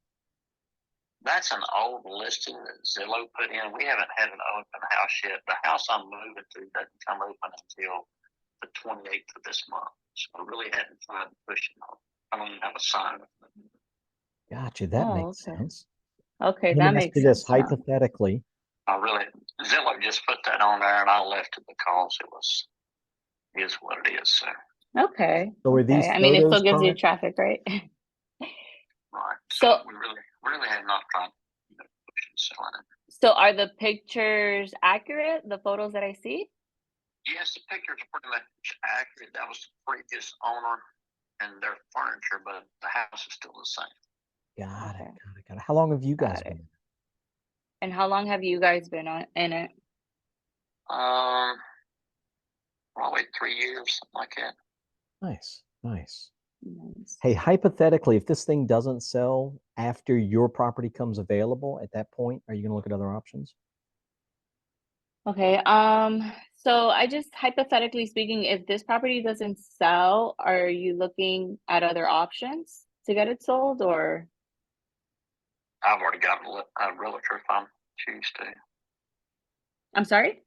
That's an old listing that Zillow put in. We haven't had an open house yet. The house I'm moving to doesn't come open until the 28th of this month. So I really hadn't tried pushing on. I don't even have a sign. Gotcha. That Oh, makes okay. sense. Okay, Let that me ask makes you this sense now. hypothetically. Zillow just put that on there and I left it because it is what it is. So. Okay. So are these I mean, it still photos gives you current? traffic, right? Right. So we really have not tried pushing selling it. So are the pictures accurate? The photos that I see? Yes, the pictures are pretty much accurate. That was the previous owner and their furniture, but the house is still the same. Got Okay. it. How long have you guys Got it. been? And how long have you guys been in it? Probably 3 years, something like that. Nice. Nice. Hey, hypothetically, if this thing doesn't sell after your property comes available, at that point, are you going to look at other options? Okay. So I just hypothetically speaking, if this property doesn't sell, are you looking at other options to get it sold, or? I've already got a realtor if I choose to. I'm sorry?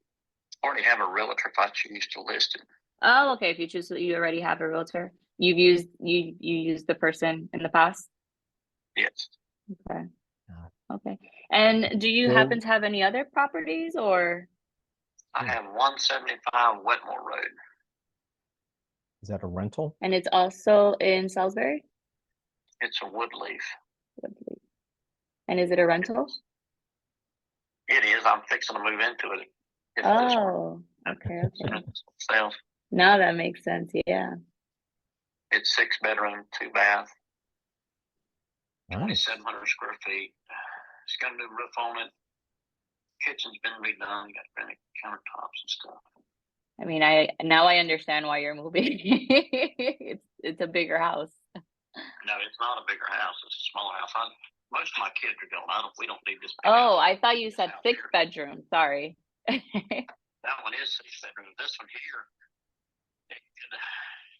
I already have a realtor if I choose to list it. Oh, okay. If you choose, you already have a realtor. You've used you used the person in the past? Yes. Okay. Okay. And do you happen to have any other properties, or? I have 175 Wetmore Road. Is that a rental? And it's also in Salisbury? It's a wood leaf. And is it a rental? It is. I'm fixing to move into it. Oh, okay. Sales. Now that makes sense. Yeah. It's 6 bedroom, 2 bath, Nice. 2,700 square feet. It's got a new roof on it. Kitchen's been redone. You got granite countertops and stuff. I mean, now I understand why you're moving. It's a bigger house. No, it's not a bigger house. It's a smaller house. Most of my kids are going. We don't need this. Oh, I thought you said 6 bedroom. Sorry. That one is 6 bedrooms. This one here,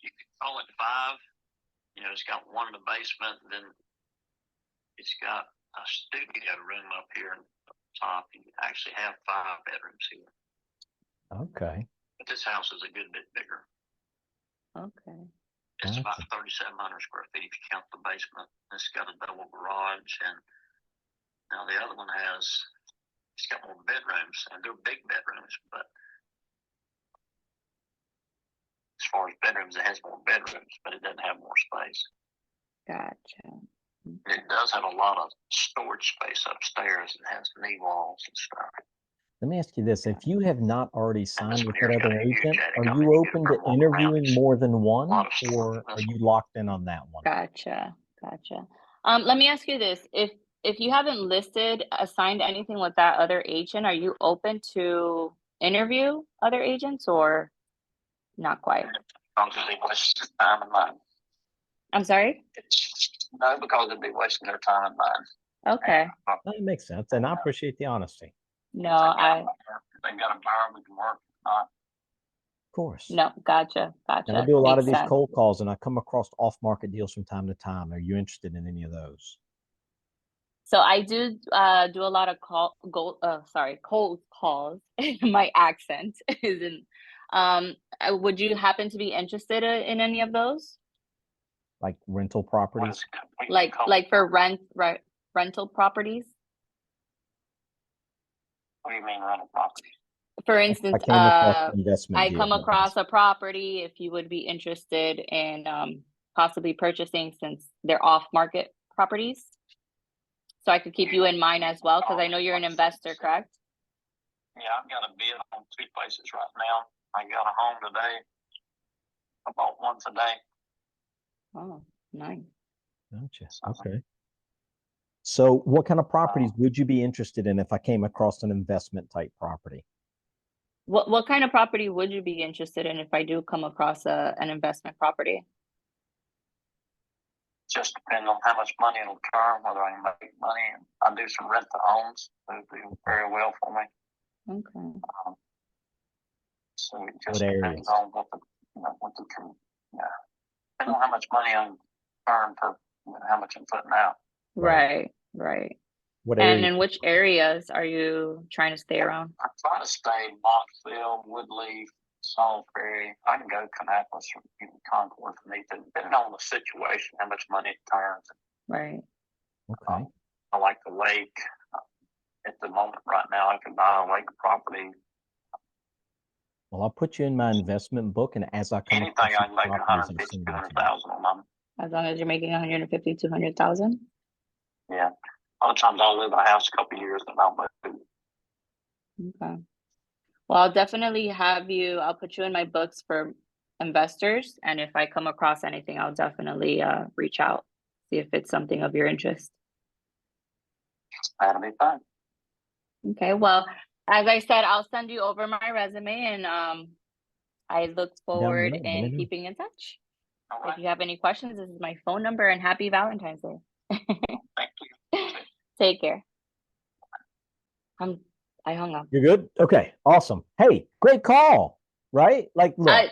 you could call it 5. You know, it's got one in the basement, and then it's got a studio room up here on top. You actually have 5 bedrooms here. Okay. But this house is a good bit bigger. Okay. It's about 3,700 square feet if you count the basement. It's got a double garage, and now the other one it's got more bedrooms, and they're big bedrooms, but as far as bedrooms, it has more bedrooms, but it doesn't have more space. Gotcha. It does have a lot of storage space upstairs. It has knee walls and stuff. Let me ask you this. If you have not already signed with that here's got other a huge agent, attic are on it. you You open get to a walk interviewing around. more than one, lot of storage or in are this you locked in on that one? Gotcha. Let me ask you this. If you haven't assigned anything with that other agent, are you open to interview other agents, or not quite? Because it'd be wasting their time and mine. I'm sorry? No, because it'd be wasting their time and mine. Okay. That makes sense, and I appreciate the honesty. No, they got a buyer we can work. Not. Of course. No, gotcha. And I do a lot of Makes these sense. cold calls, and I come across off-market deals from time to time. Are you interested in any of those? So I do do a lot of cold calls. My accent isn't. Would you happen to be interested in any of those? Like rental properties? Like for rental properties? What do you mean rental properties? For instance, I came across investment I come deals. across a property, if you would be interested in possibly purchasing, since they're off-market properties. So I could keep you in mind as well, because I know you're an investor, correct? Yeah, I've got a bid on 2 places right now. I got a home today. I bought one today. Oh, nice. Gotcha. So, Okay. So what kind of properties would you be interested in if I came across an investment type property? What kind of property would you be interested in if I do come across an investment property? just depending on how much money it'll turn, whether I can make money. And I do some rent to owns. They do very well for me. Okay. So it just What depends areas? on what the, depending on how much money I earn per, how much I'm putting out. Right. What And areas? in which areas are you trying to stay around? I try to stay Moxville, Woodleaf, Salisbury. I can go Kannapolis or even Concord if I need to, depending on the situation, how much money it turns. Right. Okay. I like the lake. At the moment, right now, I can buy a lake property. Well, I'll put you in my investment book, and as I come Anything across I can make properties, I'll 150, send them to you. 200,000 a month. As long as you're making 150, 200,000. Yeah. A lot of times I'll live in a house a couple of years and I'll move. Okay. Well, I'll definitely I'll put you in my books for investors. And if I come across anything, I'll definitely reach out, see if it's something of your interest. That'll be fine. Okay. Well, as I said, I'll send you over my resume and I look forward in keeping in touch. All right. If you have any questions, this is my phone number and happy Valentine's Day. Thank you. Take care. I hung up. You're good? Okay, awesome. Hey, great call, right? Like, look,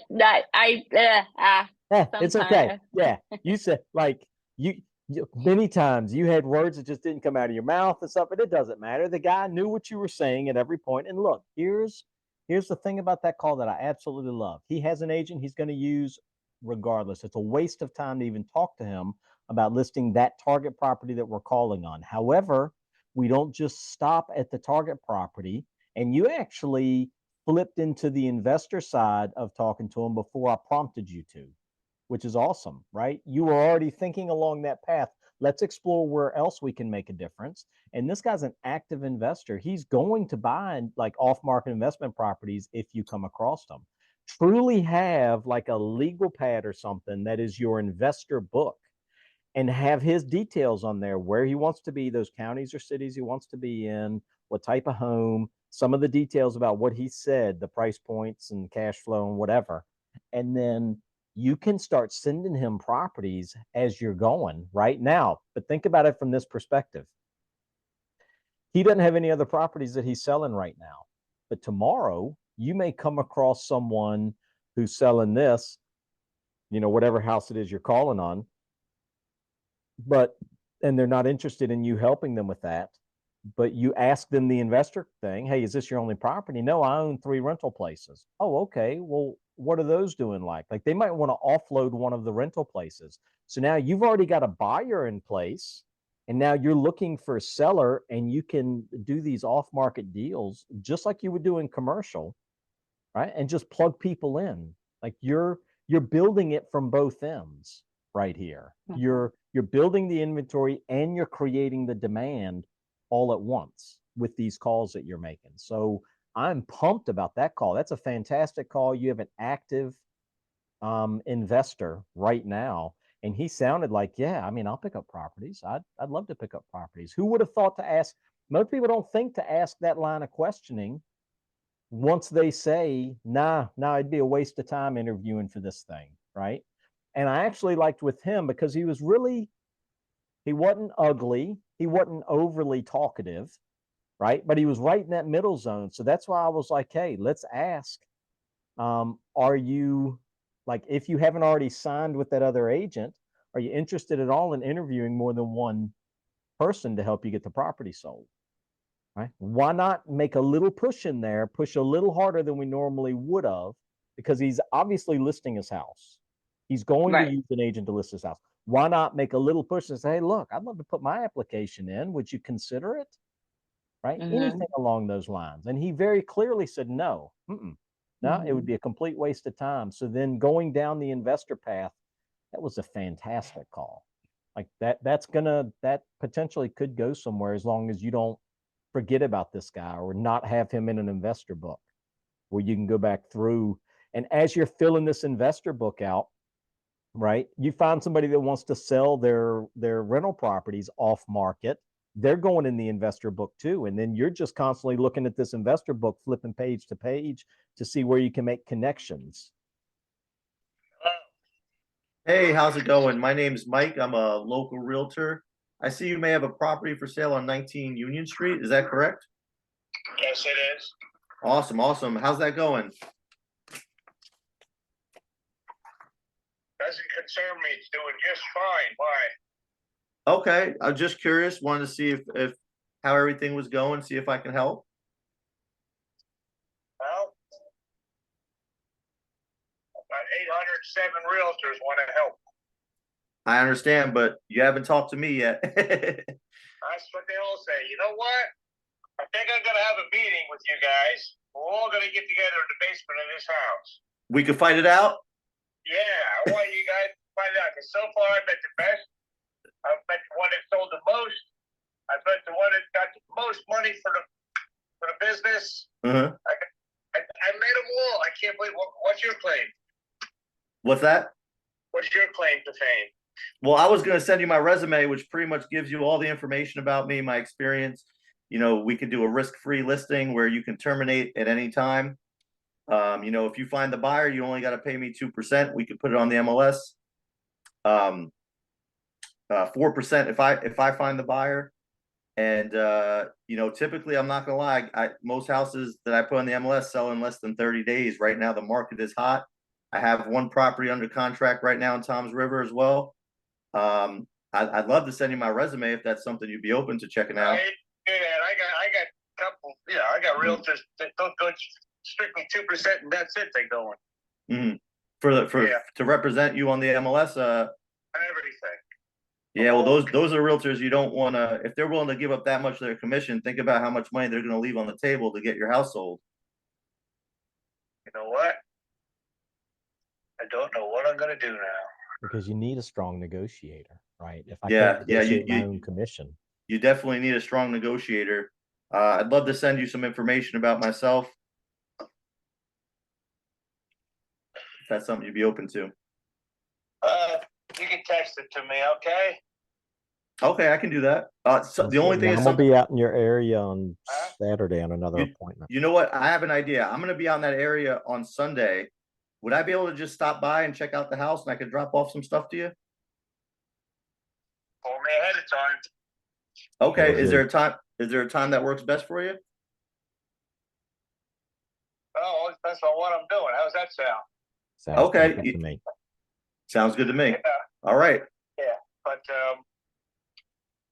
it's okay. Yeah, you said like you many times you had words that just didn't come out of your mouth and stuff, but it doesn't matter. The guy knew what you were saying at every point. And look, here's the thing about that call that I absolutely love. He has an agent he's going to use regardless. It's a waste of time to even talk to him about listing that target property that we're calling on. However, we don't just stop at the target property, and you actually flipped into the investor side of talking to him before I prompted you to, which is awesome, right? You were already thinking along that path. Let's explore where else we can make a difference. And this guy's an active investor. He's going to buy like off-market investment properties if you come across them. Truly have like a legal pad or something that is your investor book, and have his details on there, where he wants to be, those counties or cities he wants to be in, what type of home, some of the details about what he said, the price points and cash flow and whatever. And then you can start sending him properties as you're going right now. But think about it from this perspective. He doesn't have any other properties that he's selling right now. But tomorrow, you may come across someone who's selling this, whatever house it is you're calling on, and they're not interested in you helping them with that. But you ask them the investor thing. Hey, is this your only property? No, I own 3 rental places. Oh, okay. Well, what are those doing like? Like they might want to offload one of the rental places. So now you've already got a buyer in place, and now you're looking for a seller, and you can do these off-market deals just like you would do in commercial, right? And just plug people in. Like you're building it from both ends right here. You're building the inventory and you're creating the demand all at once with these calls that you're making. So I'm pumped about that call. That's a fantastic call. You have an active investor right now, and he sounded like, yeah, I mean, I'll pick up properties. I'd love to pick up properties. Who would have thought to ask? Most people don't think to ask that line of questioning once they say, nah, it'd be a waste of time interviewing for this thing, right? And I actually liked with him because he wasn't ugly, he wasn't overly talkative, right? But he was right in that middle zone. So that's why I was like, hey, let's ask, are you, like, if you haven't already signed with that other agent, are you interested at all in interviewing more than one person to help you get the property sold? Right? Why not make a little push in there, push a little harder than we normally would have, because he's obviously listing his house. He's going to use an agent to list his house. Why not make a little push and say, hey, look, I'd love to put my application in. Would you consider it? Right? Anything along those lines. And he very clearly said, no, no, it would be a complete waste of time. So then going down the investor path, that was a fantastic call. Like that potentially could go somewhere as long as you don't forget about this guy or not have him in an investor book where you can go back through. And as you're filling this investor book out, right, you find somebody that wants to sell their rental properties off market, they're going in the investor book too. And then you're just constantly looking at this investor book, flipping page to page to see where you can make connections. Hey, how's it going? My name's Mike. I'm a local realtor. I see you may have a property for sale on 19 Union Street. Is that correct? Yes, it is. Awesome, awesome. How's that going? Doesn't concern me. It's doing just fine. Why? Okay, I'm just curious. Wanted to see if how everything was going, see if I can help. Well, about 807 realtors want to help. I understand, but you haven't talked to me yet. That's what they all say. You know what? I think I'm gonna have a meeting with you guys. We're all gonna get together in the basement of this house. We could fight it out. Yeah, I want you guys to find out. Because so far, I've met the best. I've met the one that sold the most. I've met the one that got the most money for the business. Uh-huh. I met them all. I can't believe. What's your claim? What's that? What's your claim to fame? Well, I was going to send you my resume, which pretty much gives you all the information about me, my experience. You know, we could do a risk-free listing where you can terminate at any time. You know, if you find the buyer, you only got to pay me 2%. We could put it on the MLS. 4% if I find the buyer. And you know, typically, I'm not gonna lie, most houses that I put on the MLS sell in less than 30 days. Right now, the market is hot. I have one property under contract right now in Toms River as well. I'd love to send you my resume if that's something you'd be open to checking out. Yeah, I got a couple. Yeah, I got realtors that don't go strictly 2%, and that's it. They going. To represent you on the MLS. Everything. Yeah, well, those are realtors you don't want to. If they're willing to give up that much of their commission, think about how much money they're going to leave on the table to get your house sold. You know what? I don't know what I'm going to do now. Because you need a strong negotiator, right? If I can't negotiate my own commission, you definitely need a strong negotiator. I'd love to send you some information about myself. If that's something you'd be open to. You can text it to me, okay? Okay, I can do that. So the only thing is, I'm gonna be out in your area on Saturday on another appointment. You know what? I have an idea. I'm gonna be out in that area on Sunday. Would I be able to just stop by and check out the house, and I could drop off some stuff to you? Call me ahead of time. Okay. Is there a time? Is there a time that works best for you? Oh, it depends on what I'm doing. How's that sound? Sounds okay. good to me. Sounds good to me. Yeah. All right. Yeah, but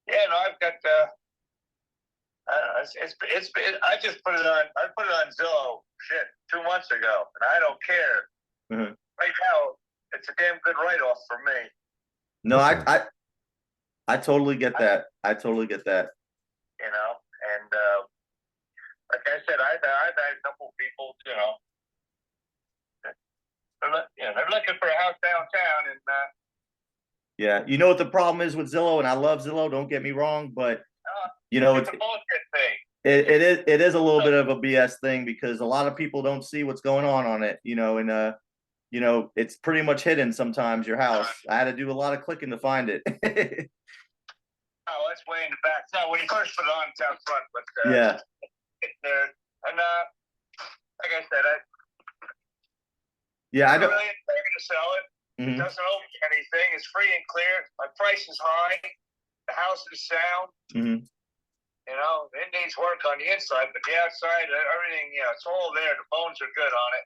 yeah, no, I've got I just put it on. I put it on Zillow 2 months ago, and I don't care. Mm-hmm. Right now, it's a damn good write-off for me. No, I totally get that. I totally get that. You know, and like I said, I've had a couple people, you know, they're looking for a house downtown, and yeah, you know what the problem is with Zillow, and I love Zillow. Don't get me wrong, but you know, it's a bullshit thing. It is a little bit of a BS thing because a lot of people don't see what's going on it, you know, and you know, it's pretty much hidden sometimes, your house. I had to do a lot of clicking to find it. Oh, it's way in the back. No, when you first put it on, it's out front, but yeah. And like I said, I don't really expect to sell it. Mm-hmm. It doesn't owe me anything. It's free and clear. My price is high. The house is sound. Mm-hmm. You know, it needs work on the inside, but the outside, everything, you know, it's all there. The bones are good on it.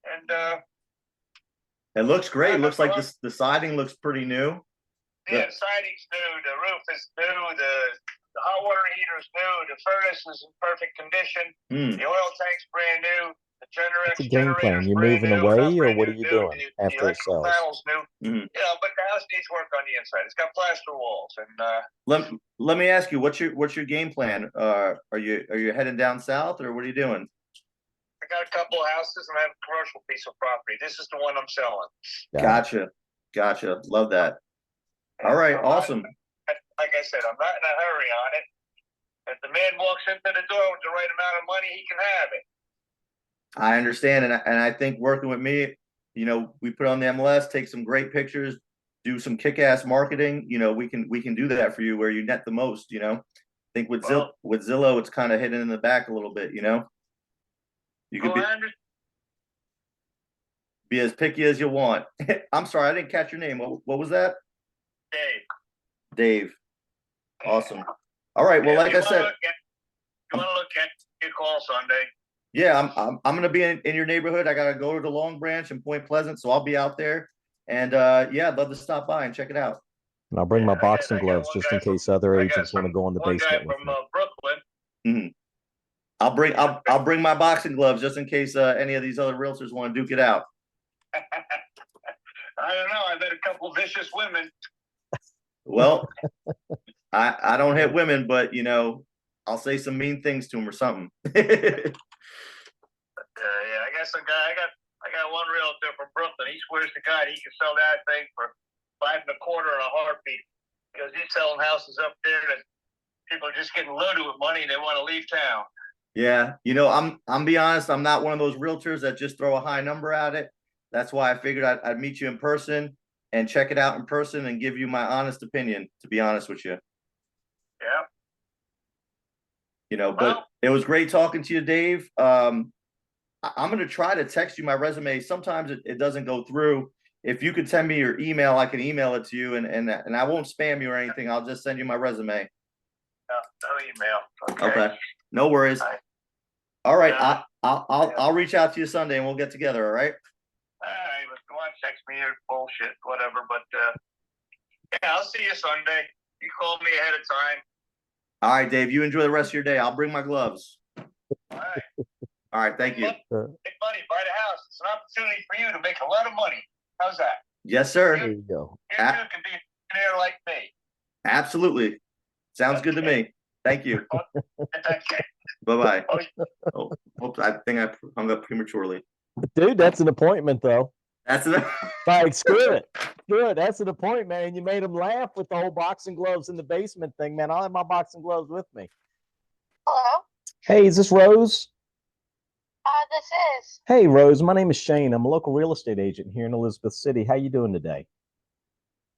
And it looks great. It looks like the siding looks pretty new. Yeah, the siding's new. The roof is new. The hot water heater is new. The furnace is in perfect condition. The oil tank's brand new. The What's the game plan? You moving away, or what are you doing after it sells? Panels new. Mm-hmm. Yeah, but the house needs work on the inside. It's got plaster walls, and let me ask you, what's your game plan? Are you heading down south, or what are you doing? I got a couple of houses, and I have a commercial piece of property. This is the one I'm selling. Gotcha. Love that. All right, awesome. Like I said, I'm not in a hurry on it. And the man walks into the door with the right amount of money, he can have it. I understand, and I think working with me, you know, we put on the MLS, take some great pictures, do some kick-ass marketing. You know, we can do that for you where you net the most. You know, I think with Zillow, it's kind of hidden in the back a little bit. You know, you could be as picky as you want. I'm sorry, I didn't catch your name. What was that? Dave. Awesome. All right. Well, like I said, you want to look at your call Sunday? Yeah, I'm gonna be in your neighborhood. I gotta go to the Long Branch and Point Pleasant, so I'll be out there. And yeah, I'd love to stop by and check it out. And I'll bring my boxing gloves just in case other agents want to go in the basement with me. Brooklyn. Mm-hmm. I'll bring my boxing gloves just in case any of these other realtors want to duke it out. I don't know. I met a couple of vicious women. Well, I don't hit women, but you know, I'll say some mean things to them or something. Yeah, I got some guy. I got one realtor from Brooklyn. He swears to God he can sell that thing for $5.25 in a heartbeat because he's selling houses up there that people are just getting loaded with money and they want to leave town. Yeah, you know, I'm be honest. I'm not one of those realtors that just throw a high number at it. That's why I figured I'd meet you in person and check it out in person and give you my honest opinion. To be honest with you. Yeah. You know, but it was great talking to you, Dave. I'm going to try to text you my resume. Sometimes it doesn't go through. If you could send me your email, I can email it to you, and I won't spam you or anything. I'll just send you my resume. No email. Okay. No worries. All right. I'll reach out to you Sunday and we'll get together. All right. All right. If you want to text me your bullshit, whatever. But yeah, I'll see you Sunday. You call me ahead of time. All right, Dave. You enjoy the rest of your day. I'll bring my gloves. All right. All right, thank you. Make money, buy the house. It's an opportunity for you to make a lot of money. How's that? Yes, sir. There you go. You too can be a millionaire like me. Absolutely. Sounds good to me. Thank you. Bye-bye. Oh, oops, I think I hung up prematurely. Dude, that's an appointment, though. That's an like, screw it. Screw it. That's an appointment, man. You made him laugh with the whole boxing gloves in the basement thing, man. I'll have my boxing gloves with me. Hello? Hey, is this Rose? This is. Hey, Rose. My name is Shane. I'm a local real estate agent here in Elizabeth City. How you doing today?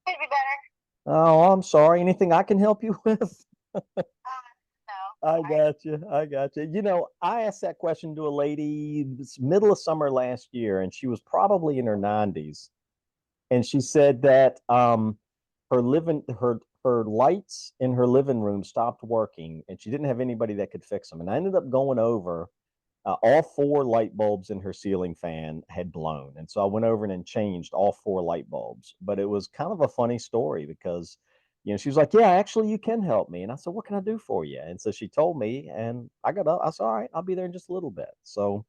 Could be better. Oh, I'm sorry. Anything I can help you with? No. I got you. I got you. You know, I asked that question to a lady middle of summer last year, and she was probably in her 90s. And she said that her lights in her living room stopped working, and she didn't have anybody that could fix them. And I ended up going over. All 4 light bulbs in her ceiling fan had blown. And so I went over and changed all 4 light bulbs. But it was kind of a funny story because, you know, she was like, yeah, actually, you can help me. And I said, what can I do for you? And so she told me, and I got up. I said, all right, I'll be there in just a little bit. So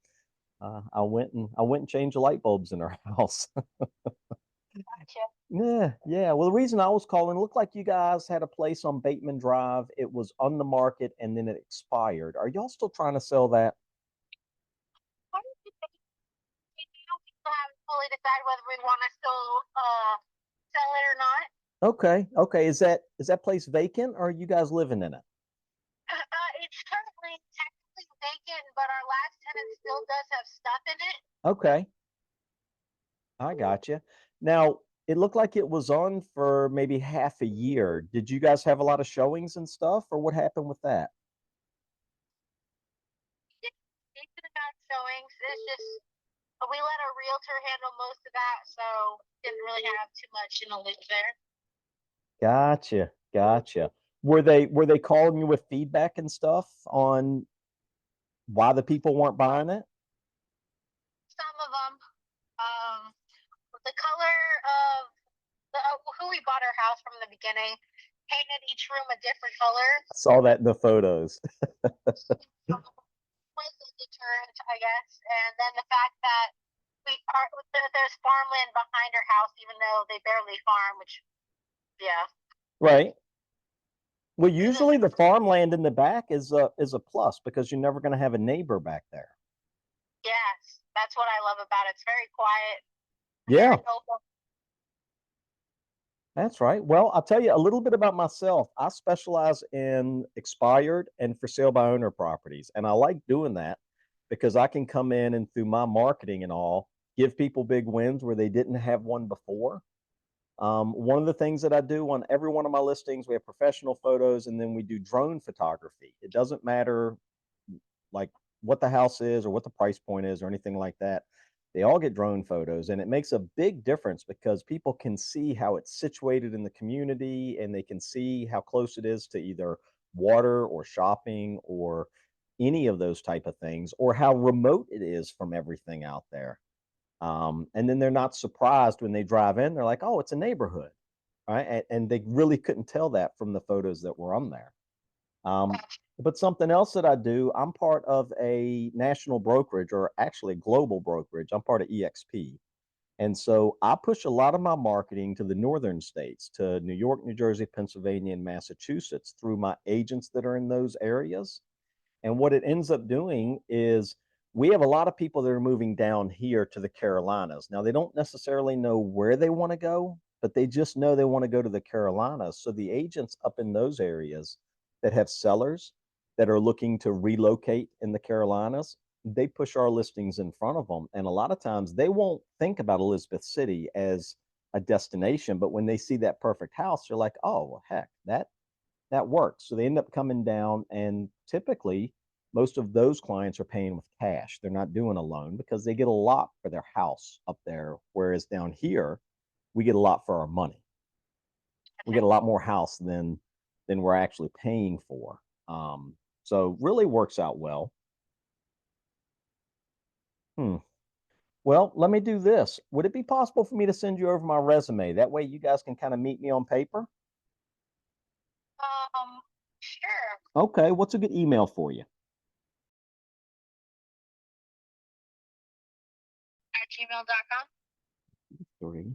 I went and changed the light bulbs in her house. Gotcha. Yeah. Well, the reason I was calling, it looked like you guys had a place on Bateman Drive. It was on the market and then it expired. Are y'all still trying to sell that? We haven't fully decided whether we want to still sell it or not. Okay. Is that place vacant or are you guys living in it? It's currently technically vacant, but our last tenant still does have stuff in it. Okay. I got you. Now, it looked like it was on for maybe half a year. Did you guys have a lot of showings and stuff, or what happened with that? Decent amount of showings. It's just we let our realtor handle most of that, so didn't really have too much in the loop there. Gotcha. Were they calling you with feedback and stuff on why the people weren't buying it? Some of them. The color of who we bought our house from the beginning painted each room a different color. I saw that in the photos. Was a deterrent, I guess. And then the fact that there's farmland behind our house, even though they barely farm, which, yeah. Right. Well, usually the farmland in the back is a plus because you're never going to have a neighbor back there. Yes, that's what I love about it. It's very quiet. Yeah. That's right. Well, I'll tell you a little bit about myself. I specialize in expired and for sale by owner properties. And I like doing that because I can come in and through my marketing and all, give people big wins where they didn't have one before. One of the things that I do on every one of my listings, we have professional photos and then we do drone photography. It doesn't matter like what the house is or what the price point is or anything like that. They all get drone photos, and it makes a big difference because people can see how it's situated in the community and they can see how close it is to either water or shopping or any of those type of things, or how remote it is from everything out there. And then they're not surprised when they drive in. They're like, oh, it's a neighborhood, right? And they really couldn't tell that from the photos that were on there. But something else that I do, I'm part of a national brokerage, or actually a global brokerage. I'm part of EXP. And so I push a lot of my marketing to the northern states, to New York, New Jersey, Pennsylvania, and Massachusetts through my agents that are in those areas. And what it ends up doing is we have a lot of people that are moving down here to the Carolinas. Now, they don't necessarily know where they want to go, but they just know they want to go to the Carolinas. So the agents up in those areas that have sellers that are looking to relocate in the Carolinas, they push our listings in front of them. And a lot of times they won't think about Elizabeth City as a destination, but when they see that perfect house, they're like, oh, well, heck, that works. So they end up coming down, and typically most of those clients are paying with cash. They're not doing a loan because they get a lot for their house up there. Whereas down here, we get a lot for our money. We get a lot more house than we're actually paying for. So really works out well. Well, let me do this. Would it be possible for me to send you over my resume? That way you guys can kind of meet me on paper. Sure. Okay, what's a good email for you? At gmail.com. 3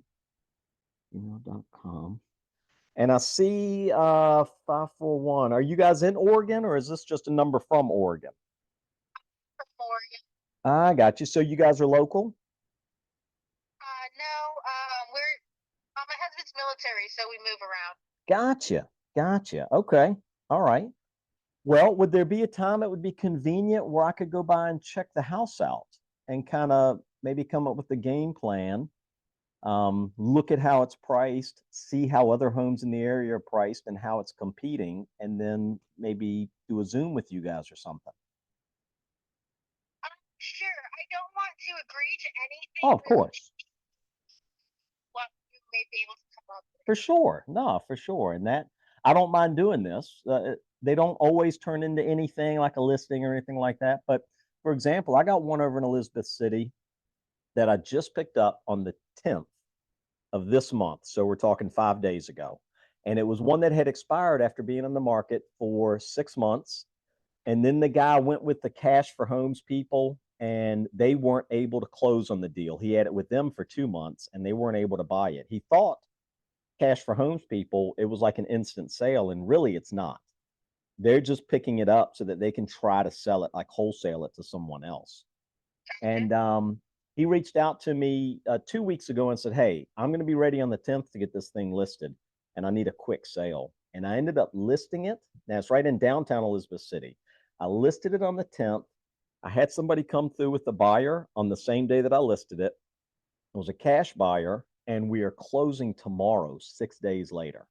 gmail.com. And I see 541. Are you guys in Oregon, or is this just a number from Oregon? From Oregon. I got you. So you guys are local? No, my husband's military, so we move around. Gotcha. Okay. All right. Well, would there be a time it would be convenient where I could go by and check the house out and kind of maybe come up with a game plan? Look at how it's priced, see how other homes in the area are priced and how it's competing, and then maybe do a Zoom with you guys or something. Sure. I don't want to agree to anything. Oh, of course. What you may be able to come up with. For sure. No, for sure. And that, I don't mind doing this. They don't always turn into anything like a listing or anything like that. But for example, I got one over in Elizabeth City that I just picked up on the 10th of this month. So we're talking 5 days ago. And it was one that had expired after being on the market for 6 months. And then the guy went with the Cash for Homes people, and they weren't able to close on the deal. He had it with them for 2 months and they weren't able to buy it. He thought Cash for Homes people, it was like an instant sale, and really it's not. They're just picking it up so that they can try to sell it, like wholesale it to someone else. And he reached out to me 2 weeks ago and said, hey, I'm going to be ready on the 10th to get this thing listed, and I need a quick sale. And I ended up listing it. Now it's right in downtown Elizabeth City. I listed it on the 10th. I had somebody come through with the buyer on the same day that I listed it. It was a cash buyer, and we are closing tomorrow, 6 days later.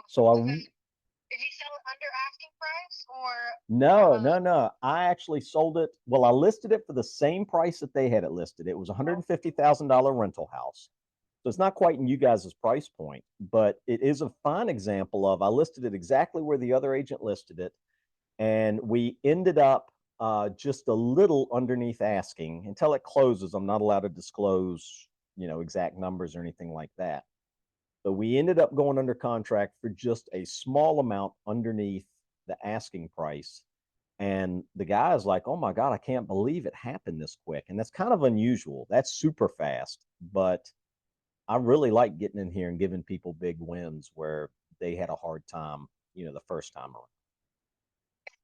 So Did you sell it under asking price, or? No. I actually sold it. Well, I listed it for the same price that they had it listed. It was a $150,000 rental house. So it's not quite in you guys' price point, but it is a fine example of, I listed it exactly where the other agent listed it. And we ended up just a little underneath asking. Until it closes, I'm not allowed to disclose, exact numbers or anything like that. But we ended up going under contract for just a small amount underneath the asking price. And the guy is like, oh my God, I can't believe it happened this quick. And that's kind of unusual. That's super fast. But I really like getting in here and giving people big wins where they had a hard time, the first time around.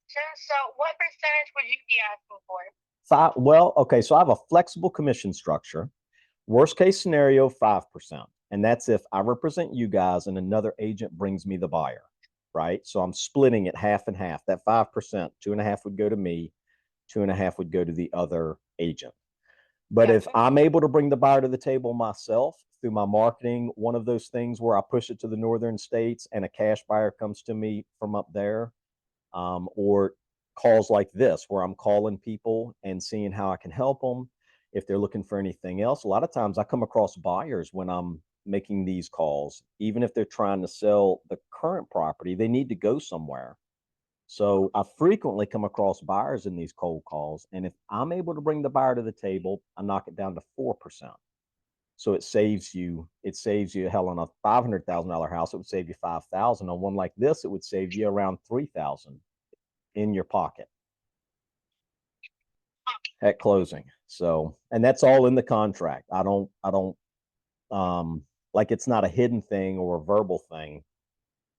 So what percentage would you be asking for? Well, okay, so I have a flexible commission structure. Worst case scenario, 5%. And that's if I represent you guys and another agent brings me the buyer, right? So I'm splitting it half and half. That 5%, 2.5 would go to me, 2.5 would go to the other agent. But if I'm able to bring the buyer to the table myself through my marketing, one of those things where I push it to the northern states and a cash buyer comes to me from up there, or calls like this where I'm calling people and seeing how I can help them. If they're looking for anything else, a lot of times I come across buyers when I'm making these calls, even if they're trying to sell the current property, they need to go somewhere. So I frequently come across buyers in these cold calls. And if I'm able to bring the buyer to the table, I knock it down to 4%. So it saves you hell on a $500,000 house, it would save you 5,000. On one like this, it would save you around 3,000 in your pocket at closing. So, and that's all in the contract. I don't like, it's not a hidden thing or a verbal thing.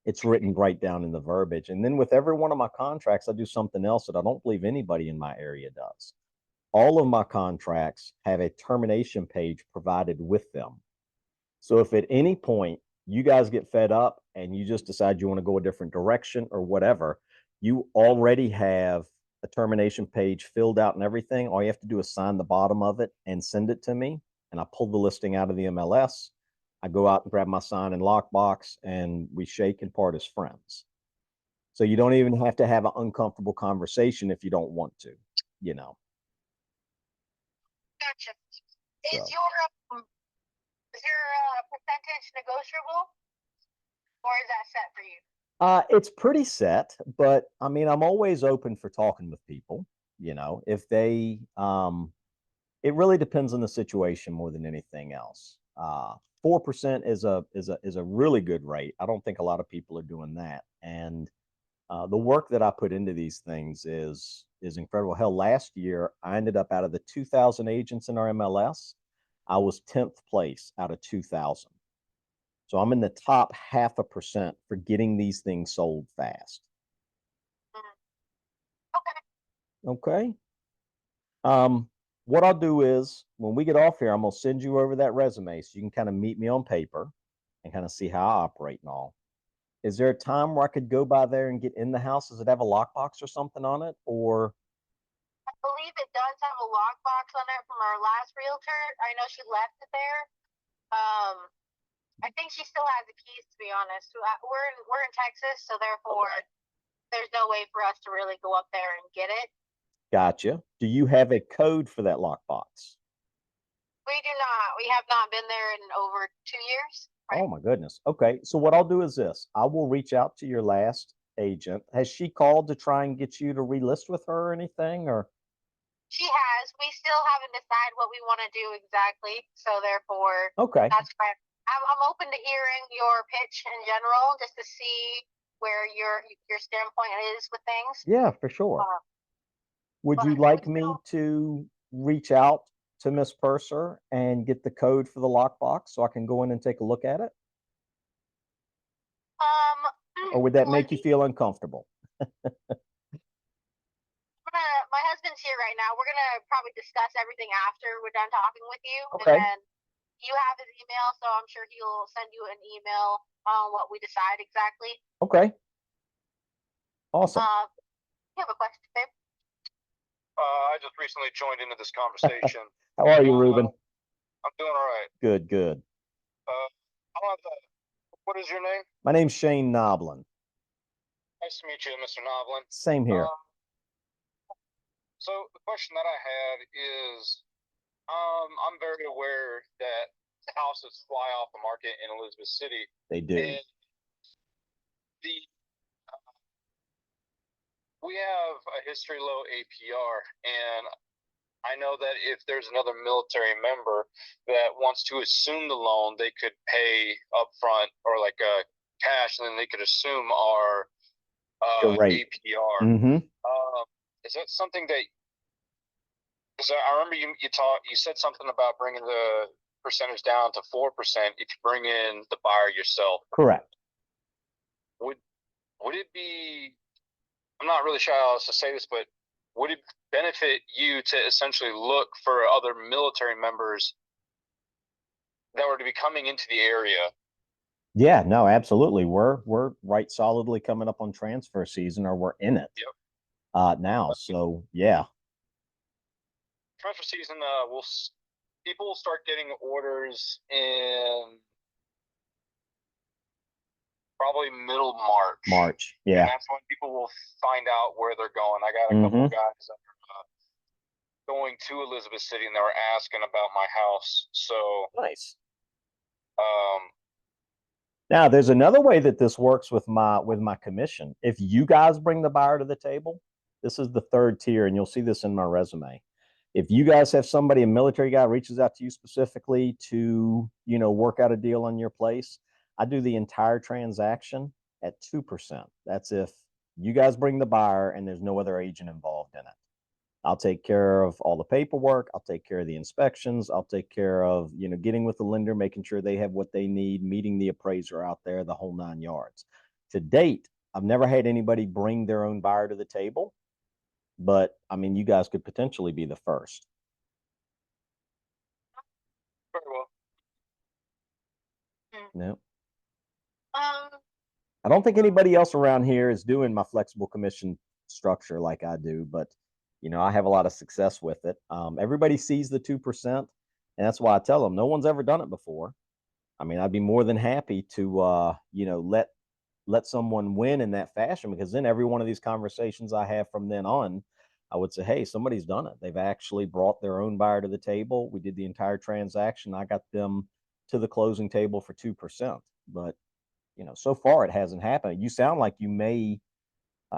It's written right down in the verbiage. And then with every one of my contracts, I do something else that I don't believe anybody in my area does. All of my contracts have a termination page provided with them. So if at any point you guys get fed up and you just decide you want to go a different direction or whatever, you already have a termination page filled out and everything. All you have to do is sign the bottom of it and send it to me. And I pull the listing out of the MLS. I go out and grab my sign and lockbox, and we shake and part as friends. So you don't even have to have an uncomfortable conversation if you don't want to, you know. Gotcha. So. Is your percentage negotiable, or is that set for you? It's pretty set, but I mean, I'm always open for talking with people, you know, if they, it really depends on the situation more than anything else. 4% is a really good rate. I don't think a lot of people are doing that. And the work that I put into these things is incredible. Hell, last year I ended up, out of the 2,000 agents in our MLS, I was 10th place out of 2,000. So I'm in the top 0.5% for getting these things sold fast. Okay. What I'll do is, when we get off here, I'm gonna send you over that resume so you can kind of meet me on paper and kind of see how I operate and all. Is there a time where I could go by there and get in the house? Does it have a lockbox or something on it? Or I believe it does have a lockbox on it from our last realtor. I know she left it there. I think she still has the keys, to be honest. We're in Texas, so therefore there's no way for us to really go up there and get it. Gotcha. Do you have a code for that lockbox? We do not. We have not been there in over 2 years. Right? Oh my goodness. Okay. So what I'll do is this. I will reach out to your last agent. Has she called to try and get you to relist with her or anything, or? She has. We still haven't decided what we want to do exactly. So therefore, okay. That's why I'm open to hearing your pitch in general, just to see where your standpoint is with things. Yeah, for sure. Would you like me to reach out to Miss Purser and get the code for the lockbox so I can go in and take a look at it? Or would that make you feel uncomfortable? My husband's here right now. We're gonna probably discuss everything after we're done talking with you. Okay. And then you have his email, so I'm sure he'll send you an email on what we decide exactly. Okay. Awesome. You have a question, babe? I just recently joined into this conversation. How are you, Ruben? I'm doing all right. Good, good. What is your name? My name's Shane Noblin. Nice to meet you, Mr. Noblin. Same here. So the question that I had is, I'm very aware that houses fly off the market in Elizabeth City. They do. And we have a history low APR, and I know that if there's another military member that wants to assume the loan, they could pay upfront or like cash, and then they could assume our APR. Mm-hmm. Is that something that? Because I remember you said something about bringing the percentage down to 4% if you bring in the buyer yourself. Correct. Would it be? I'm not really sure how else to say this, but would it benefit you to essentially look for other military members that were to be coming into the area. Yeah, no, absolutely. We're right solidly coming up on transfer season, or we're in it now. So yeah. Transfer season, people will start getting orders in probably middle March. March, And yeah. that's when people will find out where they're going. I got a couple of guys that are going to Elizabeth City, and they were asking about my house. So nice. Now there's another way that this works with my commission. If you guys bring the buyer to the table, this is the third tier, and you'll see this in my resume. If you guys have somebody, a military guy, reaches out to you specifically to, you know, work out a deal on your place, I do the entire transaction at 2%. That's if you guys bring the buyer and there's no other agent involved in it. I'll take care of all the paperwork. I'll take care of the inspections. I'll take care of, you know, getting with the lender, making sure they have what they need, meeting the appraiser out there, the whole 9 yards. To date, I've never had anybody bring their own buyer to the table, but I mean, you guys could potentially be the first. Very well. No. I don't think anybody else around here is doing my flexible commission structure like I do, but you know, I have a lot of success with it. Everybody sees the 2%, and that's why I tell them no one's ever done it before. I mean, I'd be more than happy to, you know, let someone win in that fashion, because then every one of these conversations I have from then on, I would say, hey, somebody's done it. They've actually brought their own buyer to the table. We did the entire transaction. I got them to the closing table for 2%. But, you know, so far it hasn't happened. You sound like you may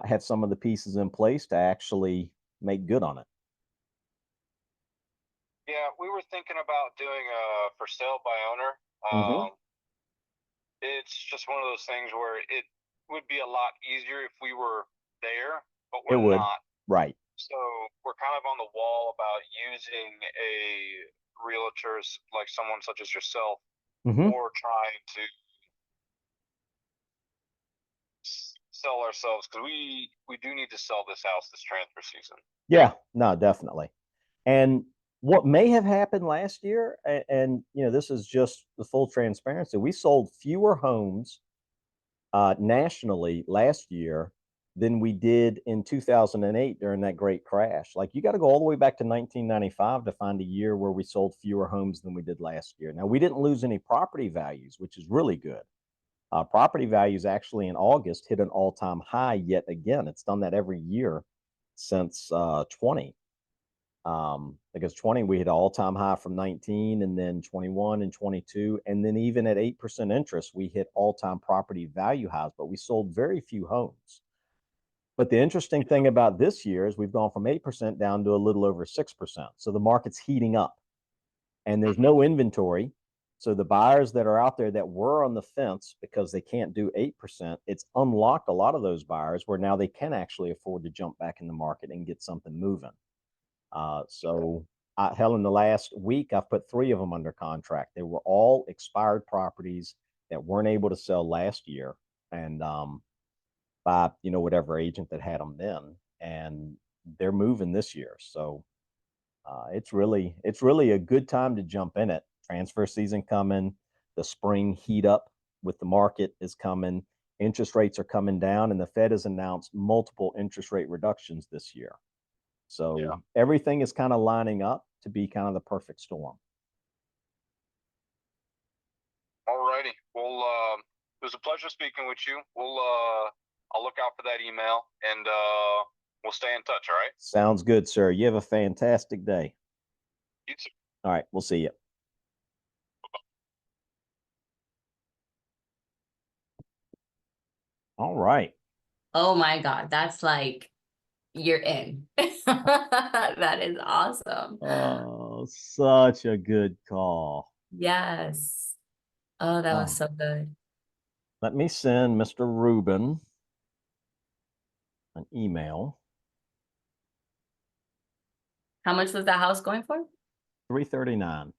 have some of the pieces in place to actually make good on it. Yeah, we were thinking about doing a for sale by owner. It's just one of those things where it would be a lot easier if we were there, but we're not. Right. So we're kind of on the wall about using a realtor like someone such as yourself, or trying to sell ourselves, because we do need to sell this house this transfer season. Yeah, no, definitely. And what may have happened last year, and you know, this is just the full transparency, we sold fewer homes nationally last year than we did in 2008 during that great crash. Like, you got to go all the way back to 1995 to find a year where we sold fewer homes than we did last year. Now, we didn't lose any property values, which is really good. Property values actually in August hit an all-time high yet again. It's done that every year since 20. Because 20, we hit an all-time high from 19, and then 21 and 22. And then even at 8% interest, we hit all-time property value highs, but we sold very few homes. But the interesting thing about this year is we've gone from 8% down to a little over 6%. So the market's heating up, and there's no inventory. So the buyers that are out there that were on the fence because they can't do 8%, it's unlocked a lot of those buyers where now they can actually afford to jump back in the market and get something moving. Hell, in the last week, I've put 3 of them under contract. They were all expired properties that weren't able to sell last year, and by, you know, whatever agent that had them then, and they're moving this year. So it's really a good time to jump in it. Transfer season coming, the spring heat up with the market is coming, interest rates are coming down, and the Fed has announced multiple interest rate reductions this year. So everything is kind of lining up to be kind of the perfect storm. All righty. Well, it was a pleasure speaking with you. I'll look out for that email, and we'll stay in touch. All right. Sounds good, sir. You have a fantastic day. You too. All right. We'll see you. All right. Oh my God. That's like, you're in. That is awesome. Oh, such a good call. Yes. Oh, that was so good. Let me send Mr. Rubin an email. How much was that house going for? $339.